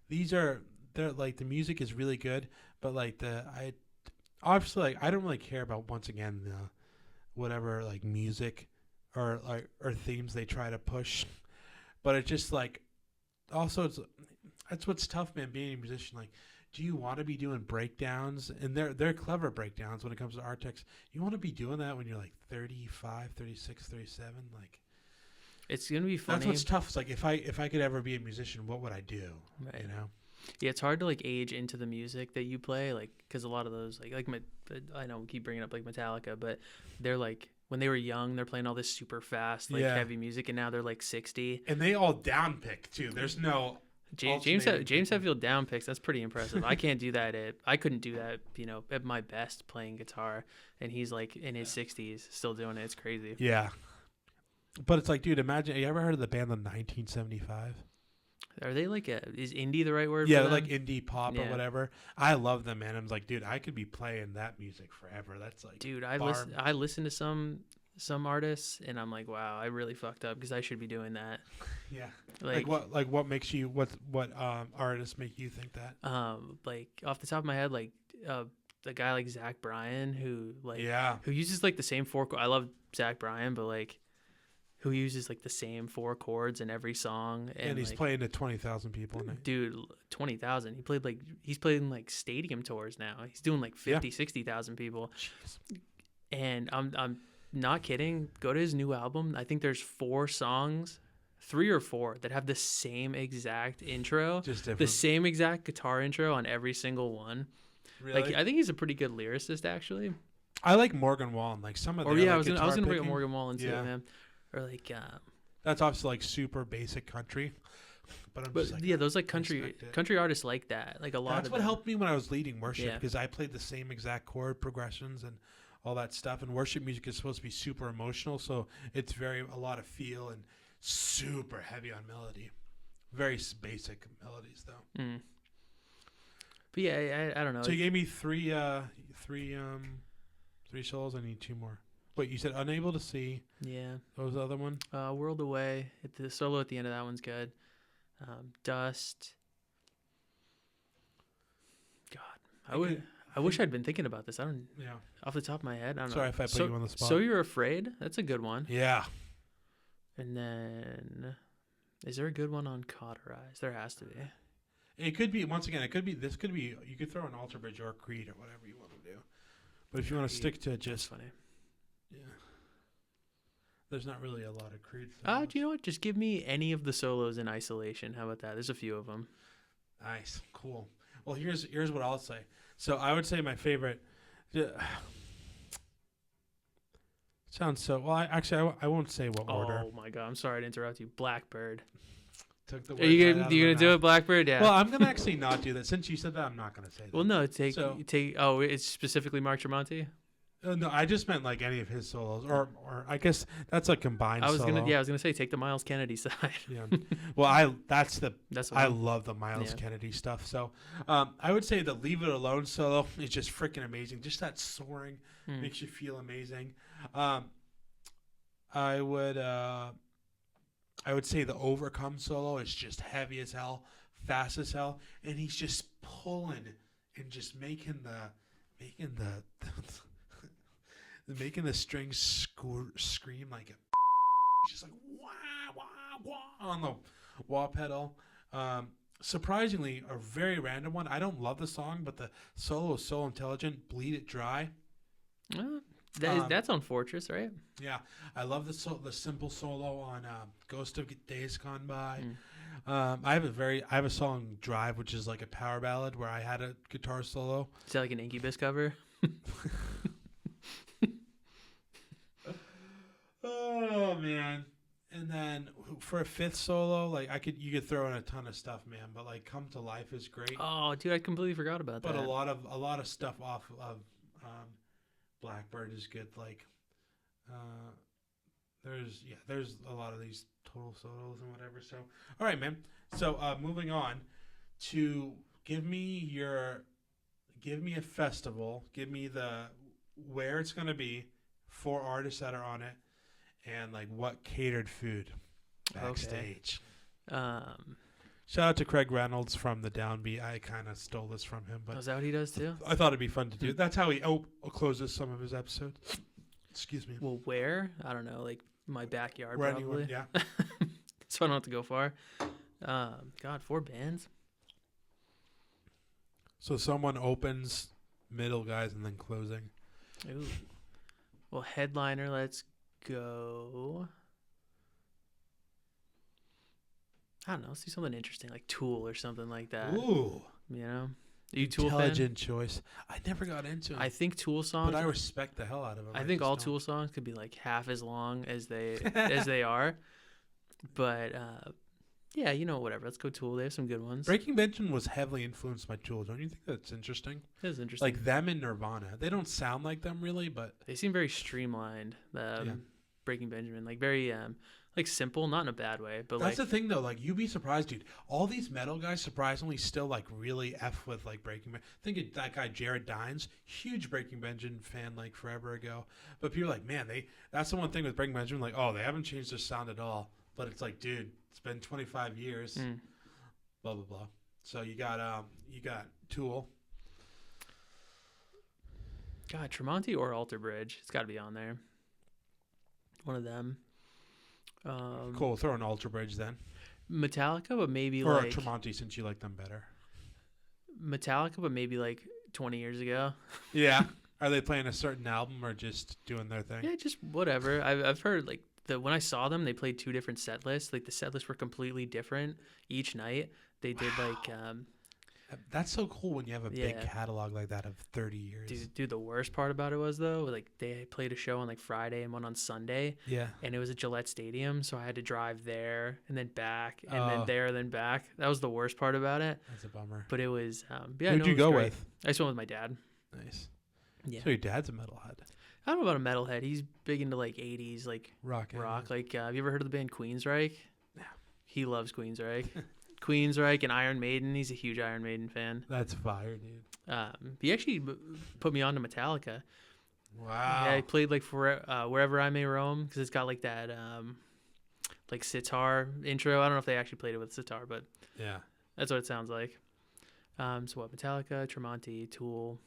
they're like the music is really good, but like obviously like I don't really care about once again the whatever like music or themes they try to push, but it's just like also that's what's tough, man, being a musician. Like, do you want to be doing breakdowns? And they're clever breakdowns when it comes to Architects. You want to be doing that when you're like 35, 36, 37? Like, it's gonna be funny. That's what's tough. It's like if I could ever be a musician, what would I do? Right. You know. Yeah, it's hard to like age into the music that you play, like because a lot of those I know we keep bringing up like Metallica, but they're like when they were young, they're playing all this super fast heavy music, and now they're like 60. And they all downpick too. There's no. James Hetfield down picks. That's pretty impressive. I can't do that. I couldn't do that. At my best playing guitar, and he's like in his 60s still doing it. It's crazy. Yeah, but it's like, dude, imagine. You ever heard of the band the 1975? Are they like is indie the right word? Yeah, for them? Like indie pop or whatever. I love them, man. I'm like, dude, I could be playing that music forever. That's like, dude, I listen to some artists, and I'm like, wow, I really fucked up because I should be doing that. Yeah. What makes you what artists make you think that? Like off the top of my head, like the guy like Zach Bryan who uses like the same 4. I love Zach Bryan, but like who uses like the same 4 chords in every song, and he's playing to 20,000 people. Dude, 20,000. He's playing like stadium tours now. He's doing like 60,000 people. Jeez. And I'm not kidding. Go to his new album. I think there's 4 songs, 3 or 4 that have the same exact intro, just different. The same exact guitar intro on every single one. Really? Like I think he's a pretty good lyricist, actually. I like Morgan Wallen. Like some of the. I was gonna bring up Morgan Wallen too, man. Or like. That's obviously like super basic country. But those like country artists like that. Like a lot. That's what helped me when I was leading worship, because I played the same exact chord progressions and all that stuff. And worship music is supposed to be super emotional, so it's a lot of feel and super heavy on melody. Very basic melodies though. Mm. But yeah, I don't know. So you gave me three solos. I need 2 more. Wait, you said Unable to See. Yeah. What was the other one? World Away. The solo at the end of that one's good. Dust. God, I wish I'd been thinking about this. I don't. Yeah. Off the top of my head, I don't know. Sorry if I put you on the spot. So You're Afraid. That's a good one. Yeah. And then, is there a good one on Cauterize? There has to be. It could be. Once again, this could be. You could throw an Alter Bridge or Creed or whatever you want to do. But if you want to stick to just. That's funny. Yeah. There's not really a lot of Creed. Do you know what? Just give me any of the solos in isolation. How about that? There's a few of them. Nice. Cool. Well, here's what I'll say. So I would say my favorite. Sounds so. Well, I won't say what order. Oh my God! I'm sorry to interrupt you. Blackbird. Took the Are words you right gonna out you of gonna my do mouth. it, Blackbird? Yeah. Well, I'm gonna actually not do that. Since you said that, I'm not gonna say that. Well, no, take. So- Oh, it's specifically Mark Tremonti. No, I just meant like any of his solos, or I guess that's a combined I was solo. gonna say take the Miles Kennedy side. Yeah. Well, That's what I love the Miles Kennedy stuff. So, I would say the Leave It Alone solo is just freaking amazing. Just that soaring makes you feel amazing. I would say the Overcome solo is just heavy as hell, fast as hell, and he's just pulling and just making the making the strings scream like a. He's just like wah wah wah on the wah pedal. Surprisingly, a very random one. I don't love the song, but the solo is so intelligent. Bleed It Dry. That's on Fortress, right? Yeah, I love the simple solo on Ghost of Days Gone By. I have a song Drive, which is like a power ballad where I had a guitar solo. Is that like an Incubus cover? Oh man. And then for a fifth solo, like you could throw in a ton of stuff, man. But like Come to Life is great. Oh, dude, I completely forgot about that. But a lot of stuff off of Blackbird is good. Like there's a lot of these total solos and whatever. So all right, man. So moving on to give me a festival. Give me where it's gonna be, 4 artists that are on it. And like what catered food backstage. Okay. Shout out to Craig Reynolds from the Downbeat. I kind of stole this from him, but is that what he does too? I thought it'd be fun to do. That's how he closes some of his episodes. Excuse me. Well, where? I don't know. Like my backyard, Where probably. anyone, yeah. So I don't have to go far. God, 4 bands. So someone opens, middle guys, and then closing. Ooh. Well, headliner. Let's go. I don't know. Let's do something interesting, like Tool or something like that. Ooh. You know? Are you Tool fan? Intelligent choice. I never got into it. I think Tool songs. But I respect the hell out of them. I think all Tool songs could be like half as long as they are. But yeah, whatever. Let's go Tool. They have some good ones. Breaking Benjamin was heavily influenced by Tool. Don't you think that's interesting? It is interesting. Like them and Nirvana. They don't sound like them really, but they seem very streamlined. Breaking Benjamin, like very like simple, not in a bad way, but that's the thing though. Like you'd be surprised, dude. All these metal guys surprisingly still like really f with like Breaking Benjamin. Think of that guy Jared Dines, huge Breaking Benjamin fan like forever ago. But people are like, man, that's the one thing with Breaking Benjamin. Like, oh, they haven't changed their sound at all. But it's like, dude, it's been 25 years. Blah blah blah. So you got Tool. God, Tremonti or Alter Bridge. It's got to be on there. One of them. Cool. Throw an Alter Bridge then. Metallica, but maybe or like Tremonti since you like them better. Metallica, but maybe like 20 years ago. Yeah. Are they playing a certain album or just doing their thing? Yeah, just whatever. I've heard like when I saw them, they played 2 different set lists. Like the set lists were completely different each night. They did like that's so cool when you have a big catalog like that of 30 years. Dude, the worst part about it was though, like they played a show on like Friday and one on Sunday. Yeah. And it was at Gillette Stadium, so I had to drive there and then back and then there and then back. That was the worst part about it. That's a bummer. But it was Who'd you go with? I just went with my dad. Nice. Yeah. So your dad's a metalhead. I don't know about a metalhead. He's big into like 80s like rock. Like have you ever heard of the band Queensryche? Yeah. He loves Queensryche. Queensryche and Iron Maiden. He's a huge Iron Maiden fan. That's fire, dude. He actually put me on to Metallica. Wow. Yeah, he played like for Wherever I May Roam because it's got like that like sitar intro. I don't know if they actually played it with sitar, but yeah, that's what it sounds like. So what? Metallica, Tremonti, Tool.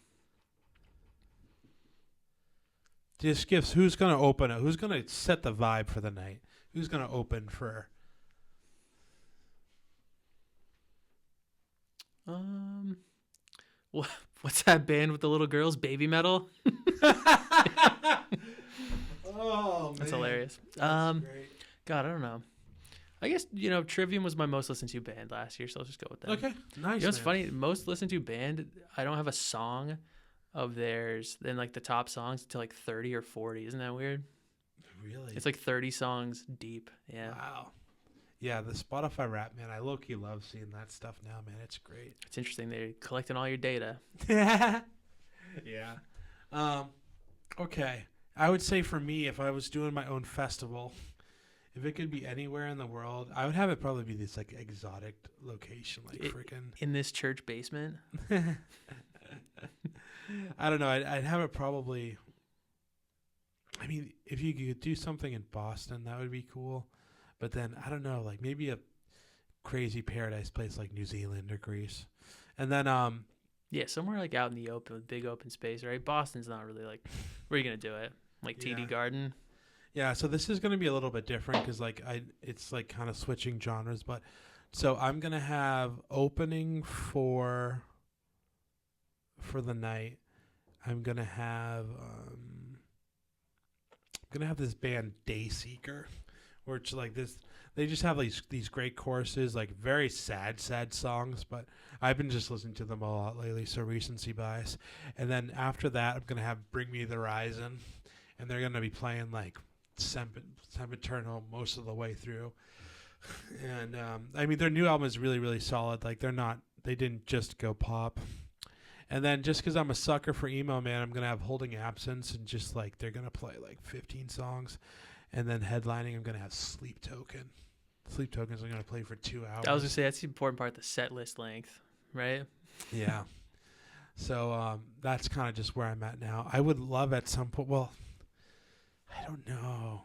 Just gifts. Who's gonna open it? Who's gonna set the vibe for the night? Who's gonna open for? What's that band with the little girls? Baby Metal. Oh man, that's hilarious. That's great. God, I don't know. I guess Trivium was my most listened to band last year, so let's just go with that. Okay, nice. It's funny. Most listened to band. I don't have a song of theirs in like the top songs to like 30 or 40. Isn't that weird? Really? It's like 30 songs deep. Yeah. Wow. Yeah, the Spotify Wrapped, man. I low-key love seeing that stuff now, man. It's great. It's interesting. They're collecting all your data. Yeah. Okay. I would say for me, if I was doing my own festival, if it could be anywhere in the world, I would have it probably be this like exotic location, like freaking in this church basement. I don't know. I'd have it probably. I mean, if you could do something in Boston, that would be cool. But then I don't know, like maybe a crazy paradise place like New Zealand or Greece, and then yeah, somewhere like out in the open with big open space, right? Boston's not really like where are you gonna do it? Like TD Garden. Yeah, so this is gonna be a little bit different because like it's like kind of switching genres, but so I'm gonna have opening for the night. I'm gonna have this band Dayseeker, which like this they just have these great choruses, like very sad songs, but I've been just listening to them a lot lately, so recency bias. And then after that I'm gonna have Bring Me the Horizon, and they're gonna be playing like Sempiternal most of the way through. And I mean their new album is really, really solid. Like they didn't just go pop. And then just because I'm a sucker for emo, man, I'm going to have Holding Absence, and just like they're going to play like 15 songs. And then headlining, I'm going to have Sleep Token. Sleep Tokens are going to play for 2 hours. I was going to say, that's the important part, the set list length, right? Yeah. So that's kind of just where I'm at now. I would love at some point, well, I don't know.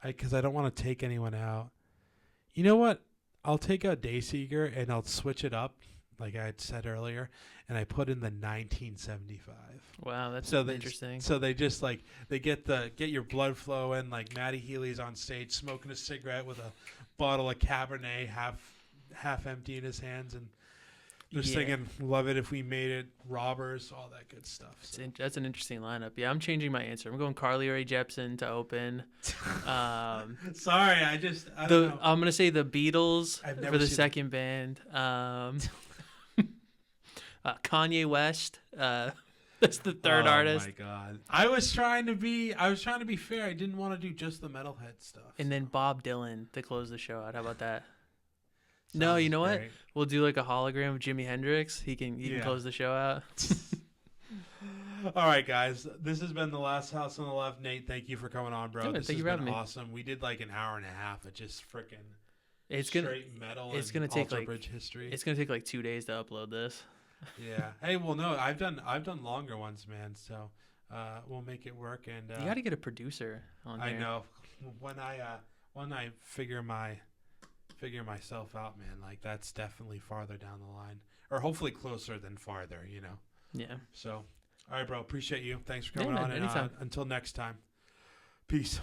Because I don't want to take anyone out. You know what? I'll take out Dayseeker and I'll switch it up, like I had said earlier, and I put in the 1975. Wow, that's interesting. So they just like they get your blood flowing. Like Matty Healy's on stage smoking a cigarette with a bottle of Cabernet half empty in his hands, and they're singing "Love It If We Made It," "Robbers," all that good stuff. So. That's an interesting lineup. Yeah, I'm changing my answer. I'm going Carly Rae Jepsen to open. Sorry, I don't know. I'm gonna say the Beatles for the second band. Kanye West. That's the third artist. Oh my God! I was trying to be fair. I didn't want to do just the metalhead stuff. And then Bob Dylan to close the show out. How about that? No, you know what? We'll do like a hologram of Jimi Hendrix. He can close the show out. All right, guys. This has been The Last House on the Left. Nate, thank you for coming on, bro. Thank you for having me. Awesome. We did like an hour and a half of just freaking straight metal and Alter Bridge history. It's gonna take like 2 days to upload this. Yeah. Hey, well, no, I've done longer ones, man. So we'll make it work. And you got to get a producer on here. I know. When I figure myself out, man, like that's definitely farther down the line, or hopefully closer than farther, you know. Yeah. So, all right, bro. Appreciate you. Thanks for coming on. Anytime. And until next time. Peace.